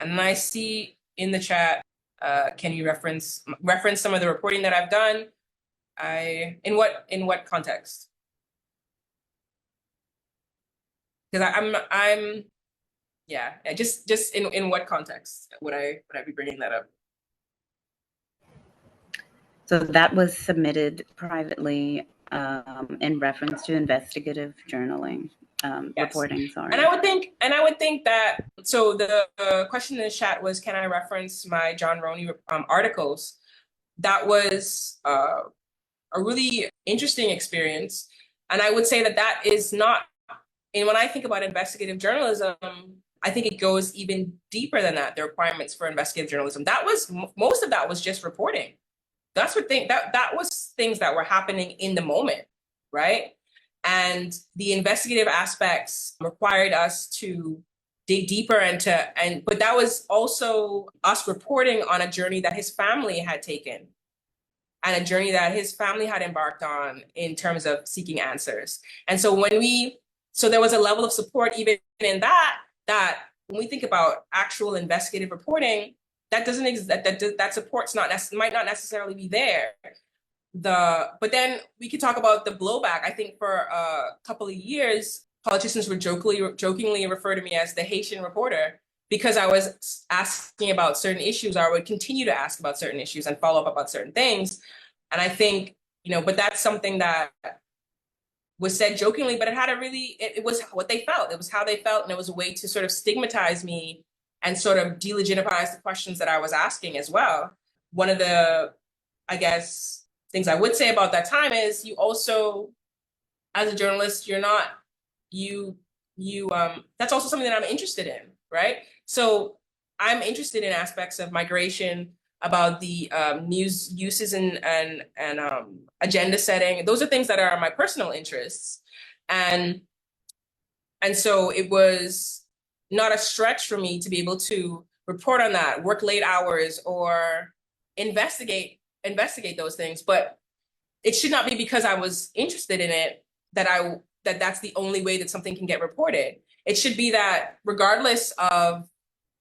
And I see in the chat, can you reference some of the reporting that I've done? In what context? Because I'm yeah, just in what context would I be bringing that up? So that was submitted privately in reference to investigative journaling. Yes. Reporting, sorry. And I would think that, so the question in the chat was, can I reference my John Roney articles? That was a really interesting experience. And I would say that is not, and when I think about investigative journalism, I think it goes even deeper than that, the requirements for investigative journalism. Most of that was just reporting. That was things that were happening in the moment, right? And the investigative aspects required us to dig deeper but that was also us reporting on a journey that his family had taken and a journey that his family had embarked on in terms of seeking answers. And so so there was a level of support even in that when we think about actual investigative reporting, that doesn't exist, that support's might not necessarily be there. But then we could talk about the blowback. I think for a couple of years, politicians would jokingly refer to me as the Haitian reporter, because I was asking about certain issues, or I would continue to ask about certain issues and follow up about certain things. And I think, but that's something that was said jokingly, but it was what they felt. It was how they felt, and it was a way to sort of stigmatize me and sort of delegitimize the questions that I was asking as well. one of the, I guess, things I would say about that time is you also, as a journalist, you're not, that's also something that I'm interested in, right? So I'm interested in aspects of migration, about the news uses and agenda setting. Those are things that are my personal interests. And so it was not a stretch for me to be able to report on that, work late hours, or investigate those things. But it should not be because I was interested in it that that's the only way that something can get reported. It should be that regardless of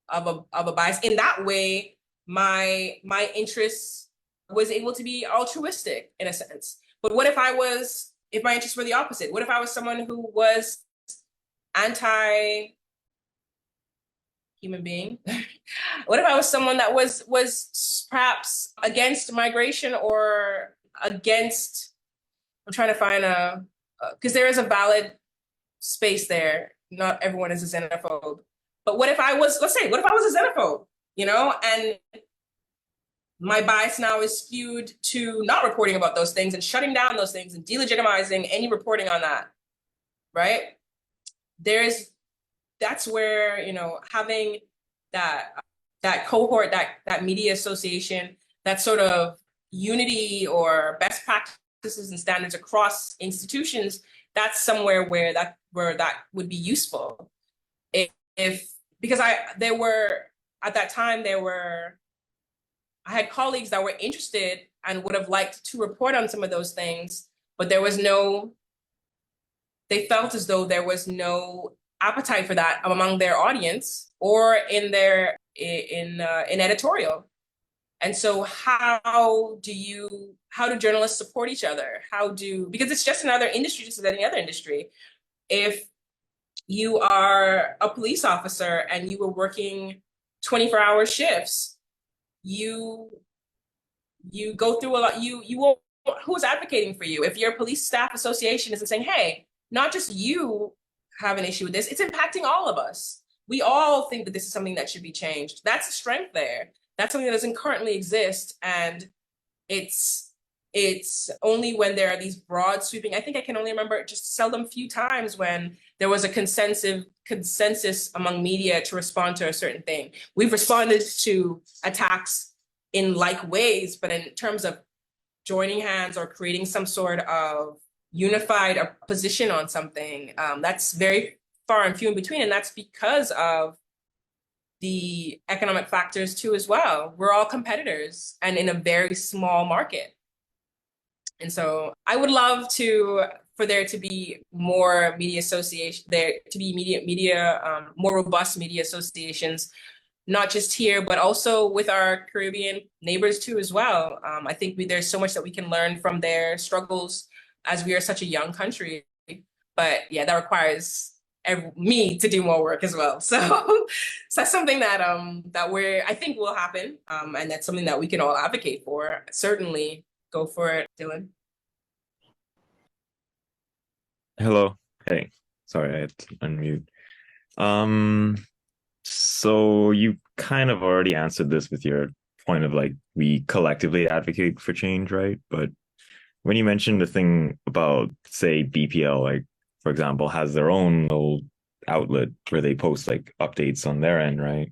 a bias, in that way, my interests was able to be altruistic in a sense. But what if my interests were the opposite? What if I was someone who was anti human being? What if I was someone that was perhaps against migration or against, I'm trying to find because there is a valid space there. Not everyone is a xenophobe. But what if I was, let's say, what if I was a xenophobe, and my bias now is skewed to not reporting about those things and shutting down those things and delegitimizing any reporting on that, right? That's where, having that cohort, that media association, that sort of unity or best practices and standards across institutions, that's somewhere where that would be useful. Because at that time I had colleagues that were interested and would have liked to report on some of those things, but they felt as though there was no appetite for that among their audience or in editorial. And so how do journalists support each other? Because it's just another industry, just as any other industry. If you are a police officer and you were working 24-hour shifts, you go through a lot. You won't, who's advocating for you? If your police staff association isn't saying, hey, not just you have an issue with this, it's impacting all of us. We all think that this is something that should be changed. That's a strength there. That's something that doesn't currently exist. And it's only when there are these broad sweeping, I think I can only remember just seldom few times when there was a consensus among media to respond to a certain thing. We've responded to attacks in like ways, but in terms of joining hands or creating some sort of unified position on something, that's very far and few in between. And that's because of the economic factors too as well. We're all competitors and in a very small market. And so I would love for there to be more media association, there to be more robust media associations, not just here, but also with our Caribbean neighbors too as well. I think there's so much that we can learn from their struggles as we are such a young country. But yeah, that requires me to do more work as well. So that's something that I think will happen. And that's something that we can all advocate for. Certainly go for it, Dylan. Hello. Hey, sorry, I had to unmute. So you kind of already answered this with your point of like we collectively advocate for change, right? But when you mentioned the thing about, say, BPL, like for example, has their own little outlet where they post like updates on their end, right?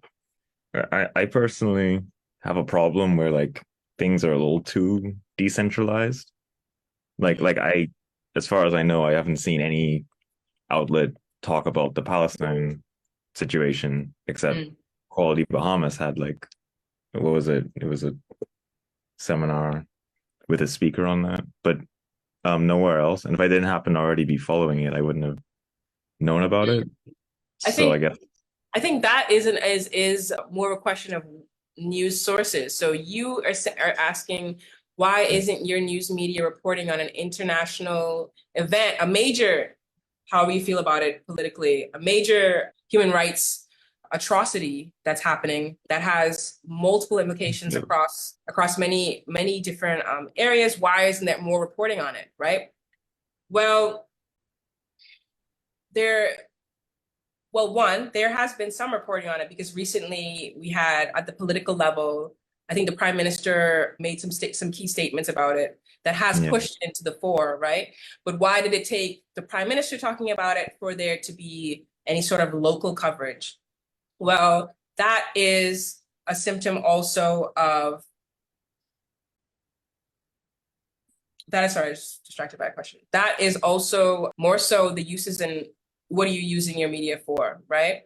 I personally have a problem where like things are a little too decentralized. Like as far as I know, I haven't seen any outlet talk about the Palestine situation except Equality Bahamas had like, what was it? It was a seminar with a speaker on that, but nowhere else. And if I didn't happen to already be following it, I wouldn't have known about it. I think that is more of a question of news sources. So you are asking, why isn't your news media reporting on an international event, a major, however you feel about it politically, a major human rights atrocity that's happening that has multiple implications across many, many different areas? Why isn't there more reporting on it, right? Well, one, there has been some reporting on it because recently we had, at the political level, I think the Prime Minister made some key statements about it that has pushed it into the fore, right? But why did it take the Prime Minister talking about it for there to be any sort of local coverage? Well, that is a symptom also of that is, sorry, I was distracted by a question. That is also more so the uses in what are you using your media for, right?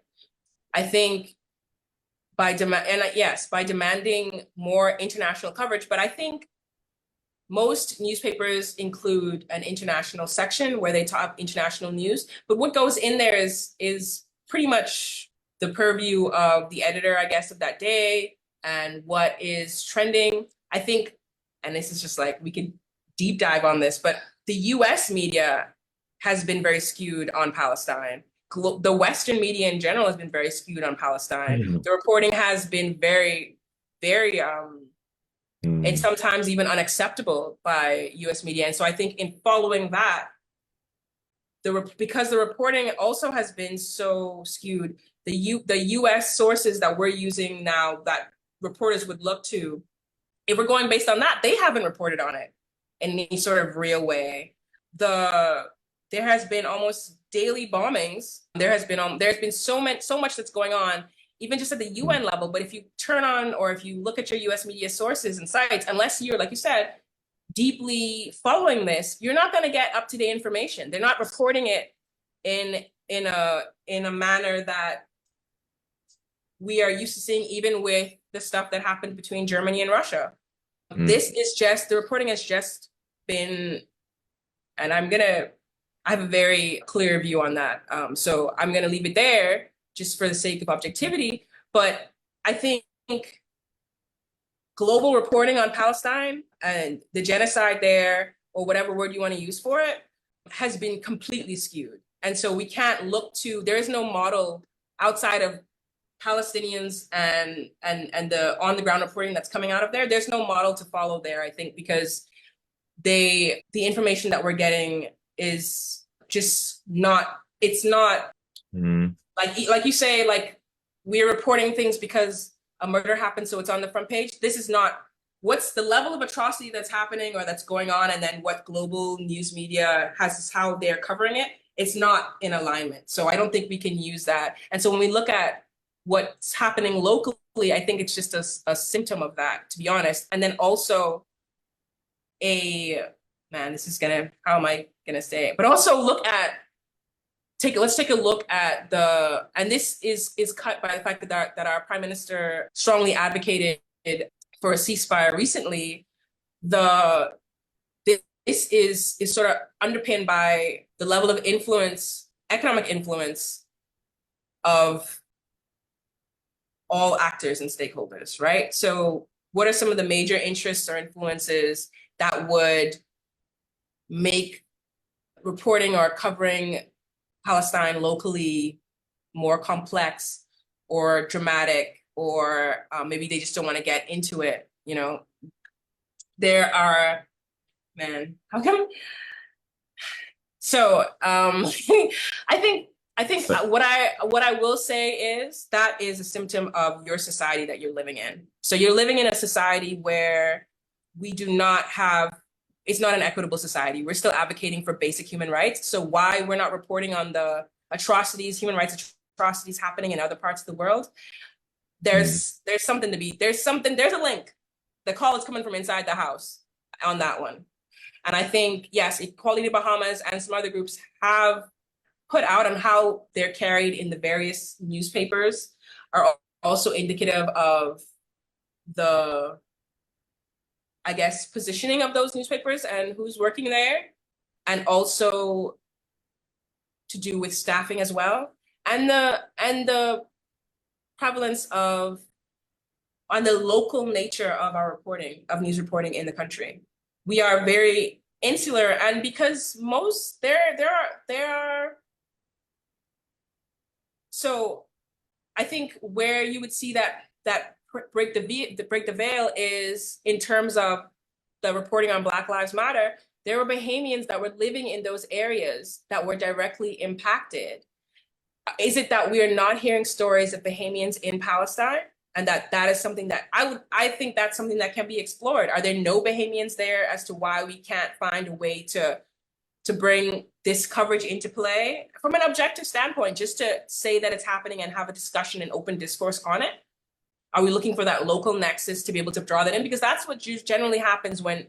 I think by demanding more international coverage, but I think most newspapers include an international section where they talk international news, but what goes in there is pretty much the purview of the editor, I guess, of that day and what is trending. I think, and this is just like, we could deep dive on this, but the US media has been very skewed on Palestine. The Western media in general has been very skewed on Palestine. The reporting has been very, very, and sometimes even unacceptable by US media. And so I think in following that, because the reporting also has been so skewed, the US sources that we're using now that reporters would look to, if we're going based on that, they haven't reported on it in any sort of real way. There has been almost daily bombings. There's been so much that's going on, even just at the UN level. But if you turn on or if you look at your US media sources and sites, unless you're, like you said, deeply following this, you're not going to get up-to-date information. They're not reporting it in a manner that we are used to seeing, even with the stuff that happened between Germany and Russia. This is just, the reporting has just been, and I have a very clear view on that. So I'm going to leave it there just for the sake of objectivity. But I think global reporting on Palestine and the genocide there, or whatever word you want to use for it, has been completely skewed. And so we can't look to, there is no model outside of Palestinians and the on the ground reporting that's coming out of there. There's no model to follow there, I think, because the information that we're getting is just not, it's not like you say, like, we're reporting things because a murder happened, so it's on the front page. This is not what's the level of atrocity that's happening or that's going on, and then what global news media has, how they're covering it. It's not in alignment. So I don't think we can use that. And so when we look at what's happening locally, I think it's just a symptom of that, to be honest. And then also this is gonna, how am I gonna say it? But also let's take a look at and this is cut by the fact that our Prime Minister strongly advocated for a ceasefire recently. This is sort of underpinned by the level of influence, economic influence of all actors and stakeholders, right? So what are some of the major interests or influences that would make reporting or covering Palestine locally more complex or dramatic, or maybe they just don't want to get into it, you know? There are, how come? So I think what I will say is that is a symptom of your society that you're living in. So you're living in a society where we do not have, it's not an equitable society. We're still advocating for basic human rights. So why we're not reporting on the atrocities, human rights atrocities happening in other parts of the world? There's something to be, there's a link. The call is coming from inside the house on that one. And I think, yes, Equality Bahamas and some other groups have put out on how they're carried in the various newspapers are also indicative of the, I guess, positioning of those newspapers and who's working there, and also to do with staffing as well, and the prevalence of, on the local nature of our reporting, of news reporting in the country. We are very insular, and because there are so I think where you would see that break the veil is in terms of the reporting on Black Lives Matter. There were Bahamians that were living in those areas that were directly impacted. Is it that we are not hearing stories of Bahamians in Palestine? And that is something that I think that's something that can be explored. Are there no Bahamians there as to why we can't find a way to bring this coverage into play from an objective standpoint, just to say that it's happening and have a discussion and open discourse on it? Are we looking for that local nexus to be able to draw that in? Because that's what generally happens when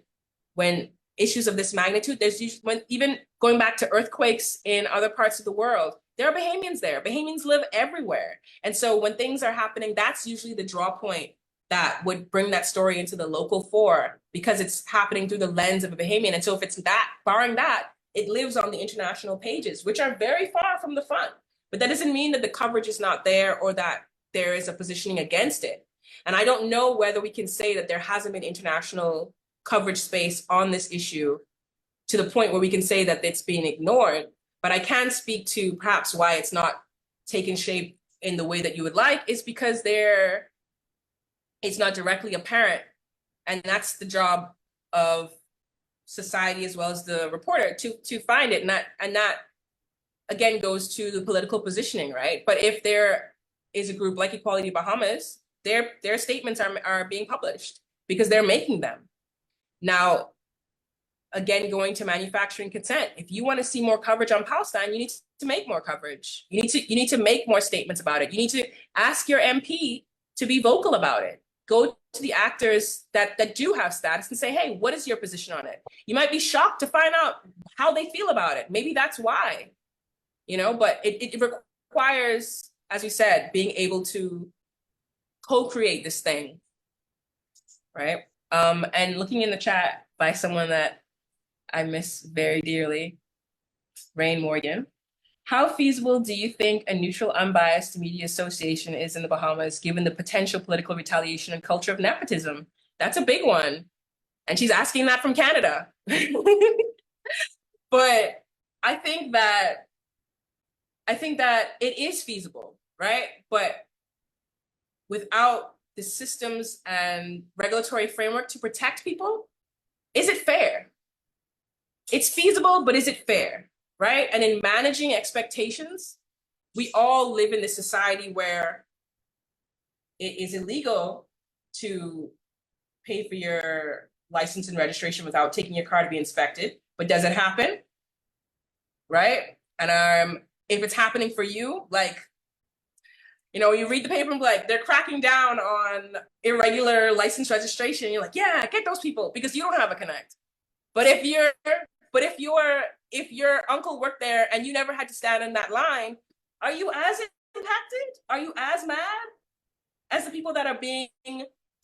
issues of this magnitude, there's usually, when even going back to earthquakes in other parts of the world, there are Bahamians there. Bahamians live everywhere. And so when things are happening, that's usually the draw point that would bring that story into the local fore, because it's happening through the lens of a Bahamian. And so if it's that, barring that, it lives on the international pages, which are very far from the front. But that doesn't mean that the coverage is not there or that there is a positioning against it. And I don't know whether we can say that there hasn't been international coverage space on this issue to the point where we can say that it's being ignored. But I can speak to perhaps why it's not taken shape in the way that you would like, is because it's not directly apparent. And that's the job of society as well as the reporter to find it. And that again goes to the political positioning, right? But if there is a group like Equality Bahamas, their statements are being published because they're making them. Now, again, going to manufacturing consent, if you want to see more coverage on Palestine, you need to make more coverage. You need to make more statements about it. You need to ask your MP to be vocal about it. Go to the actors that do have status and say, hey, what is your position on it? You might be shocked to find out how they feel about it. Maybe that's why, but it requires, as we said, being able to co-create this thing, right? And looking in the chat by someone that I miss very dearly, Rain Morgan. How feasible do you think a neutral, unbiased media association is in the Bahamas, given the potential political retaliation and culture of nepotism? That's a big one. And she's asking that from Canada. But I think that it is feasible, right? But without the systems and regulatory framework to protect people, is it fair? It's feasible, but is it fair, right? And in managing expectations, we all live in this society where it is illegal to pay for your license and registration without taking your car to be inspected. But does it happen? Right? And if it's happening for you, like, you read the paper and be like, they're cracking down on irregular license registration. You're like, yeah, get those people because you don't have a connect. But if your uncle worked there and you never had to stand in that line, are you as impacted? Are you as mad as the people that are being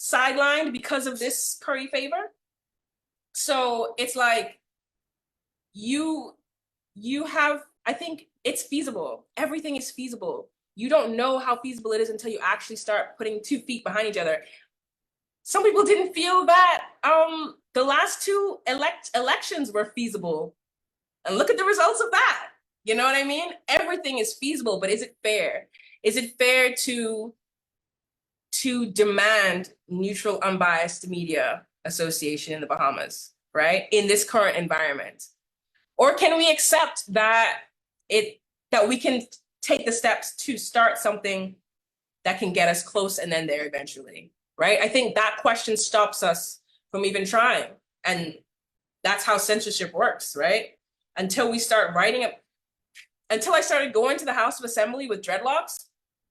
sidelined because of this curry favor? So it's like you have, I think it's feasible. Everything is feasible. You don't know how feasible it is until you actually start putting 2 feet behind each other. Some people didn't feel that the last 2 elections were feasible. And look at the results of that. You know what I mean? Everything is feasible, but is it fair? Is it fair to demand neutral, unbiased media association in the Bahamas, right? In this current environment? Or can we accept that we can take the steps to start something that can get us close and then there eventually, right? I think that question stops us from even trying. And that's how censorship works, right? Until we start until I started going to the House of Assembly with dreadlocks,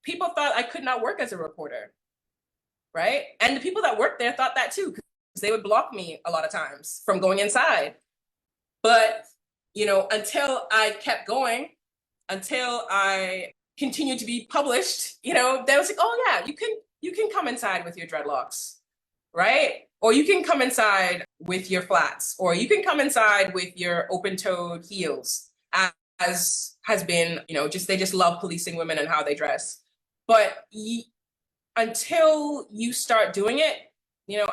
people thought I could not work as a reporter, right? And the people that worked there thought that too, because they would block me a lot of times from going inside. But, until I kept going, until I continued to be published, they was like, oh yeah, you can come inside with your dreadlocks, right? Or you can come inside with your flats, or you can come inside with your open-toed heels, as has been, they just love policing women and how they dress. But until you start doing it,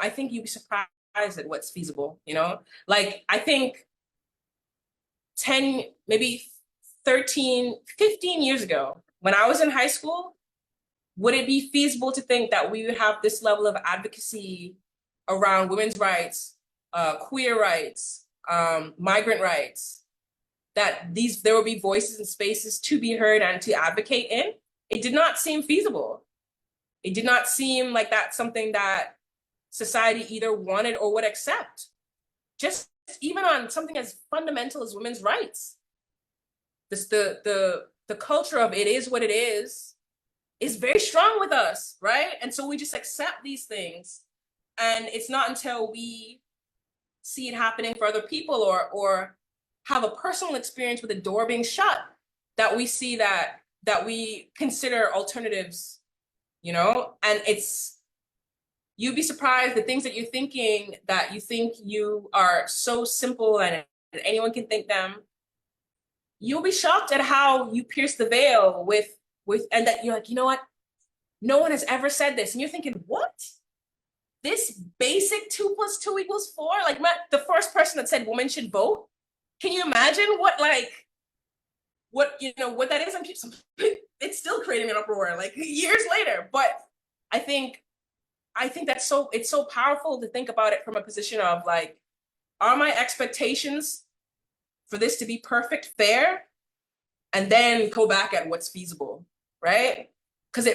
I think you'd be surprised at what's feasible, Like, I think 10, maybe 13, 15 years ago, when I was in high school, would it be feasible to think that we would have this level of advocacy around women's rights, queer rights, migrant rights, that there will be voices and spaces to be heard and to advocate in? It did not seem feasible. It did not seem like that's something that society either wanted or would accept. Just even on something as fundamental as women's rights. The culture of it is what it is very strong with us, right? And so we just accept these things. And it's not until we see it happening for other people or have a personal experience with a door being shut that we see that we consider alternatives, you know? And you'd be surprised the things that you're thinking that you think you are so simple and anyone can think them. You'll be shocked at how you pierce the veil with and that you're like, you know what? No one has ever said this. And you're thinking, what? This basic 2 + 2 = 4? Like the first person that said women should vote. Can you imagine what that is? And it's still creating an uproar like years later. But I think that's it's so powerful to think about it from a position of like, are my expectations for this to be perfect fair? And then go back at what's feasible, right? Because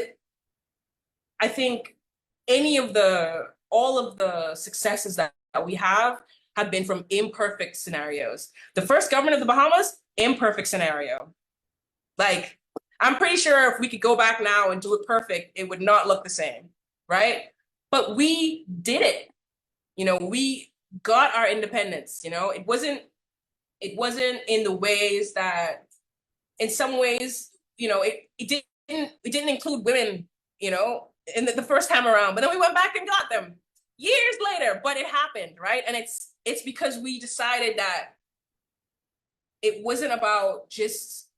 I think all of the successes that we have been from imperfect scenarios. The first government of the Bahamas, imperfect scenario. Like, I'm pretty sure if we could go back now and do it perfect, it would not look the same, right? But we did it. You know, we got our independence. You know, it wasn't in the ways that, in some ways, you know, it didn't include women, you know, in the first time around, but then we went back and got them years later, but it happened, right? And it's because we decided that it wasn't about just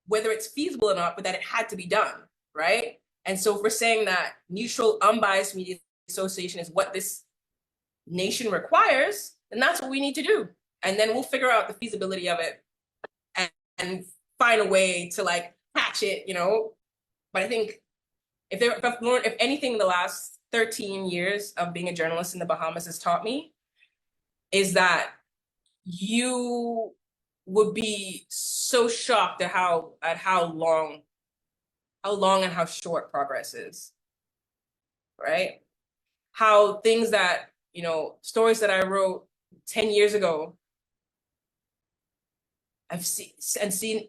whether it's feasible or not, but that it had to be done, right? And so if we're saying that neutral, unbiased media association is what this nation requires, then that's what we need to do. And then we'll figure out the feasibility of it and find a way to like patch it, you know? But I think if I've learned, if anything, the last 13 years of being a journalist in the Bahamas has taught me, is that you would be so shocked at how long and how short progress is, right? How things that, you know, stories that I wrote 10 years ago, I've seen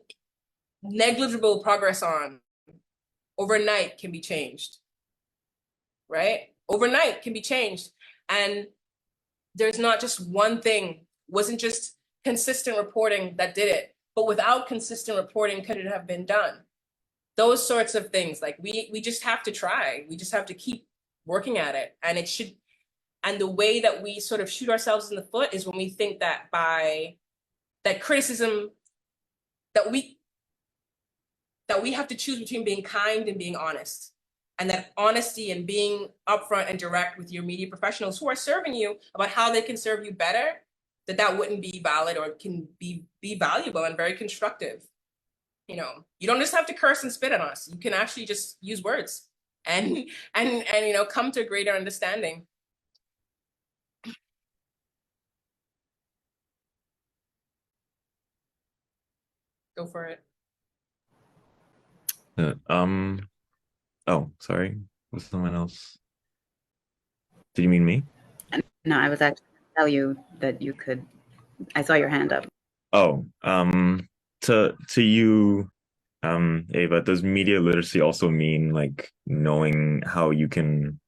negligible progress on, overnight can be changed, right? Overnight can be changed. And there's not just one thing, wasn't just consistent reporting that did it, but without consistent reporting, could it have been done? Those sorts of things, like we just have to try. We just have to keep working at it. And and the way that we sort of shoot ourselves in the foot is when we think that by that criticism, that we have to choose between being kind and being honest. And that honesty and being upfront and direct with your media professionals who are serving you about how they can serve you better, that wouldn't be valid or can be valuable and very constructive. You know, you don't just have to curse and spit on us. You can actually just use words and you know, come to a greater understanding. Go for it. Oh, sorry. Was someone else? Did you mean me? No, I was actually going to tell you that you could. I saw your hand up. Oh, to you, Ava, does media literacy also mean like knowing how you can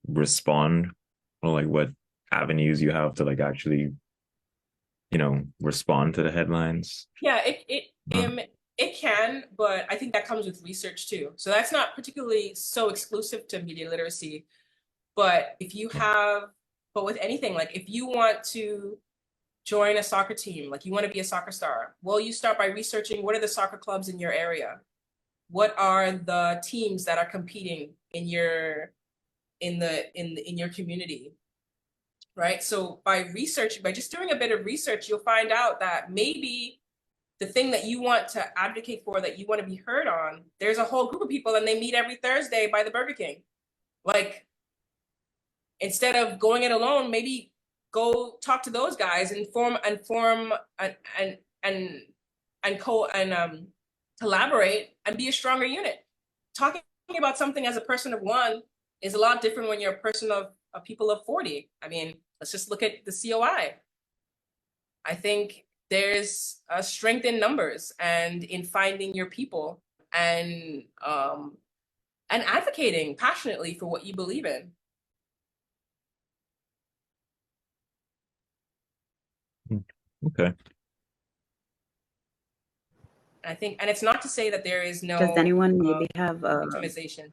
respond, or like what avenues you have to like actually, you know, respond to the headlines? Yeah, it can, but I think that comes with research too. So that's not particularly so exclusive to media literacy. But if you have, but with anything, like if you want to join a soccer team, like you want to be a soccer star, well, you start by researching what are the soccer clubs in your area? What are the teams that are competing in your community? Right? So by just doing a bit of research, you'll find out that maybe the thing that you want to advocate for, that you want to be heard on, there's a whole group of people and they meet every Thursday by the Burger King. Like, instead of going it alone, maybe go talk to those guys and collaborate and be a stronger unit. Talking about something as a person of one is a lot different when you're a person of people of 40. I mean, let's just look at the COI. I think there's a strength in numbers and in finding your people and advocating passionately for what you believe in. Okay. I think, and it's not to say that there is no Does anyone maybe have victimization.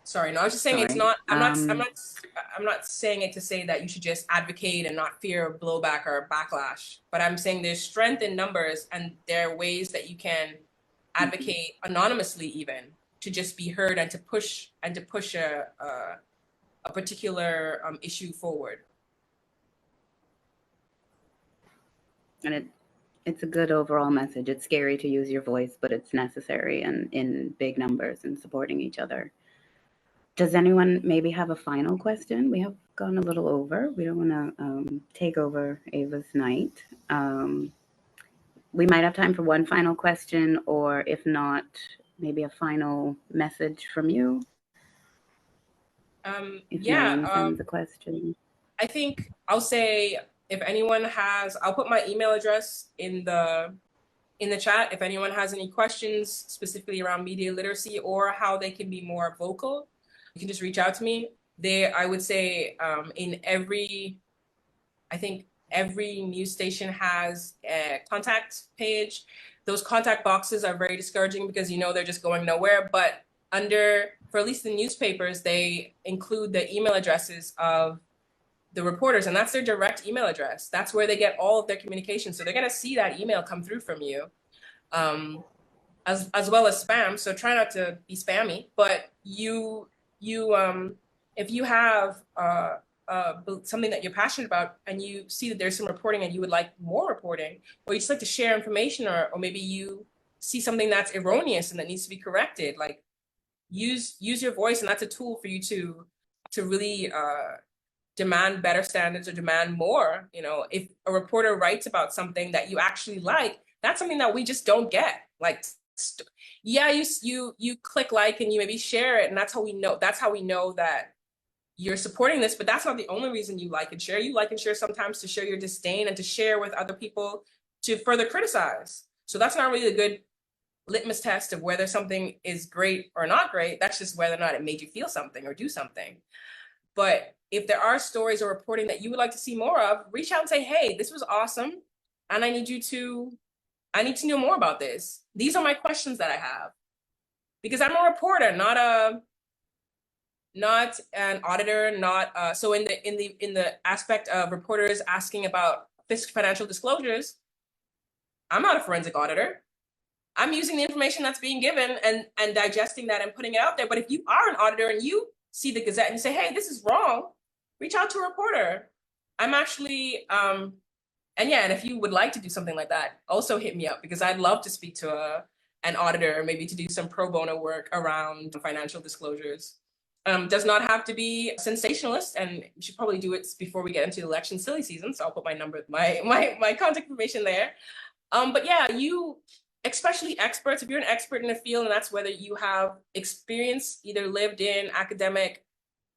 Sorry, no, I was just saying sorry. it's not. I'm not saying it to say that you should just advocate and not fear blowback or backlash. But I'm saying there's strength in numbers, and there are ways that you can advocate anonymously, even to just be heard and to push a particular issue forward. And it's a good overall message. It's scary to use your voice, but it's necessary and in big numbers and supporting each other. Does anyone maybe have a final question? We have gone a little over. We don't want to take over Ava's night. We might have time for one final question, or if not, maybe a final message from you. If no one sends a question. I think I'll say, if anyone has, I'll put my email address in the chat. If anyone has any questions specifically around media literacy or how they can be more vocal, you can just reach out to me. I would say I think every news station has a contact page. Those contact boxes are very discouraging because they're just going nowhere. But for at least the newspapers, they include the email addresses of the reporters, and that's their direct email address. That's where they get all of their communication. So they're going to see that email come through from you, as well as spam. So try not to be spammy. But if you have something that you're passionate about and you see that there's some reporting and you would like more reporting, or you just like to share information, or maybe you see something that's erroneous and that needs to be corrected, like use your voice, and that's a tool for you to really demand better standards or demand more. If a reporter writes about something that you actually like, that's something that we just don't get. Like, you click like and you maybe share it, and that's how we know that you're supporting this. But that's not the only reason you like and share. You like and share sometimes to share your disdain and to share with other people to further criticize. So that's not really a good litmus test of whether something is great or not great. That's just whether or not it made you feel something or do something. But if there are stories or reporting that you would like to see more of, reach out and say, hey, this was awesome, and I need to know more about this. These are my questions that I have, because I'm a reporter, not an auditor, so in the aspect of reporters asking about financial disclosures, I'm not a forensic auditor. I'm using the information that's being given and digesting that and putting it out there. But if you are an auditor and you see the Gazette and you say, hey, this is wrong, reach out to a reporter. I'm actually, and if you would like to do something like that, also hit me up, because I'd love to speak to an auditor, maybe to do some pro bono work around financial disclosures. Does not have to be sensationalist, and you should probably do it before we get into election silly season. So I'll put my contact information there. But yeah, especially experts, if you're an expert in a field, and that's whether you have experience, either lived in, academic,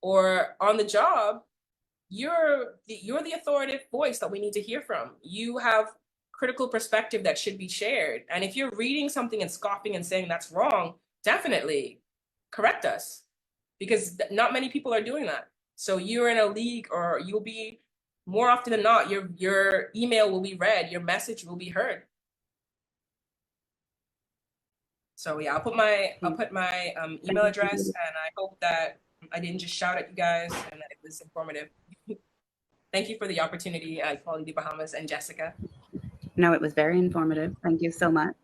or on the job, you're the authoritative voice that we need to hear from. You have critical perspective that should be shared. And if you're reading something and scoffing and saying that's wrong, definitely correct us, because not many people are doing that. So you're in a league, or you'll be, more often than not, your email will be read, your message will be heard. So yeah, I'll put my email address, and I hope that I didn't just shout at you guys and that it was informative. Thank you for the opportunity, Equality Bahamas and Jessica. No, it was very informative. Thank you so much.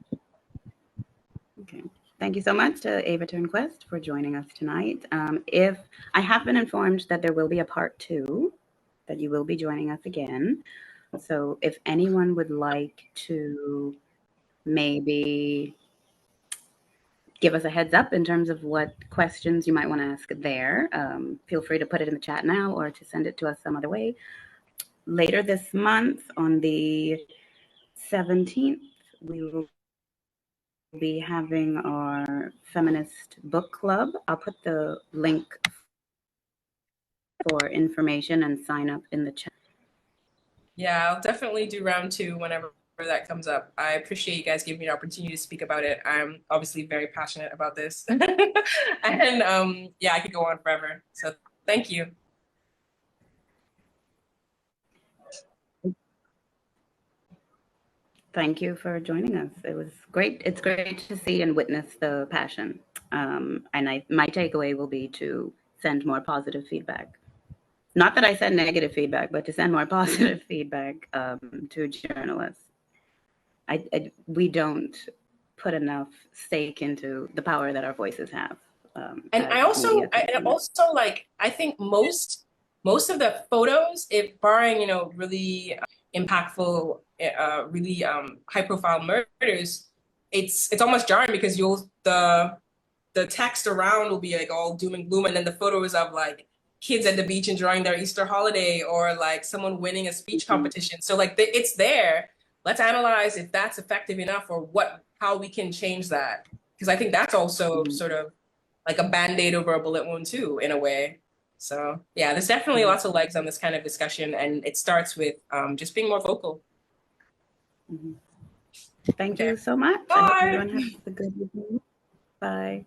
Okay. Thank you so much to Ava Turnquest for joining us tonight. If I have been informed that there will be a part 2, that you will be joining us again. So if anyone would like to maybe give us a heads up in terms of what questions you might want to ask there, feel free to put it in the chat now or to send it to us some other way. Later this month, on the 17th, we will be having our feminist book club. I'll put the link for information and sign up in the chat. Yeah, I'll definitely do round 2 whenever that comes up. I appreciate you guys giving me the opportunity to speak about it. I'm obviously very passionate about this. And yeah, I could go on forever. So thank you. Thank you for joining us. It was great. It's great to see and witness the passion. And my takeaway will be to send more positive feedback. Not that I send negative feedback, but to send more positive feedback to journalists. We don't put enough stake into the power that our voices have. And I also like, I think most of the photos, if barring, really impactful, really high profile murders, it's almost jarring because the text around will be like all doom and gloom, and then the photos of like kids at the beach enjoying their Easter holiday, or like someone winning a speech competition. So like it's there. Let's analyze if that's effective enough, or how we can change that. Because I think that's also sort of like a band-aid over a bullet wound too, in a way. So yeah, there's definitely lots of legs on this kind of discussion, and it starts with just being more vocal. Thank you so much. Bye. I hope everyone has a good evening. Bye.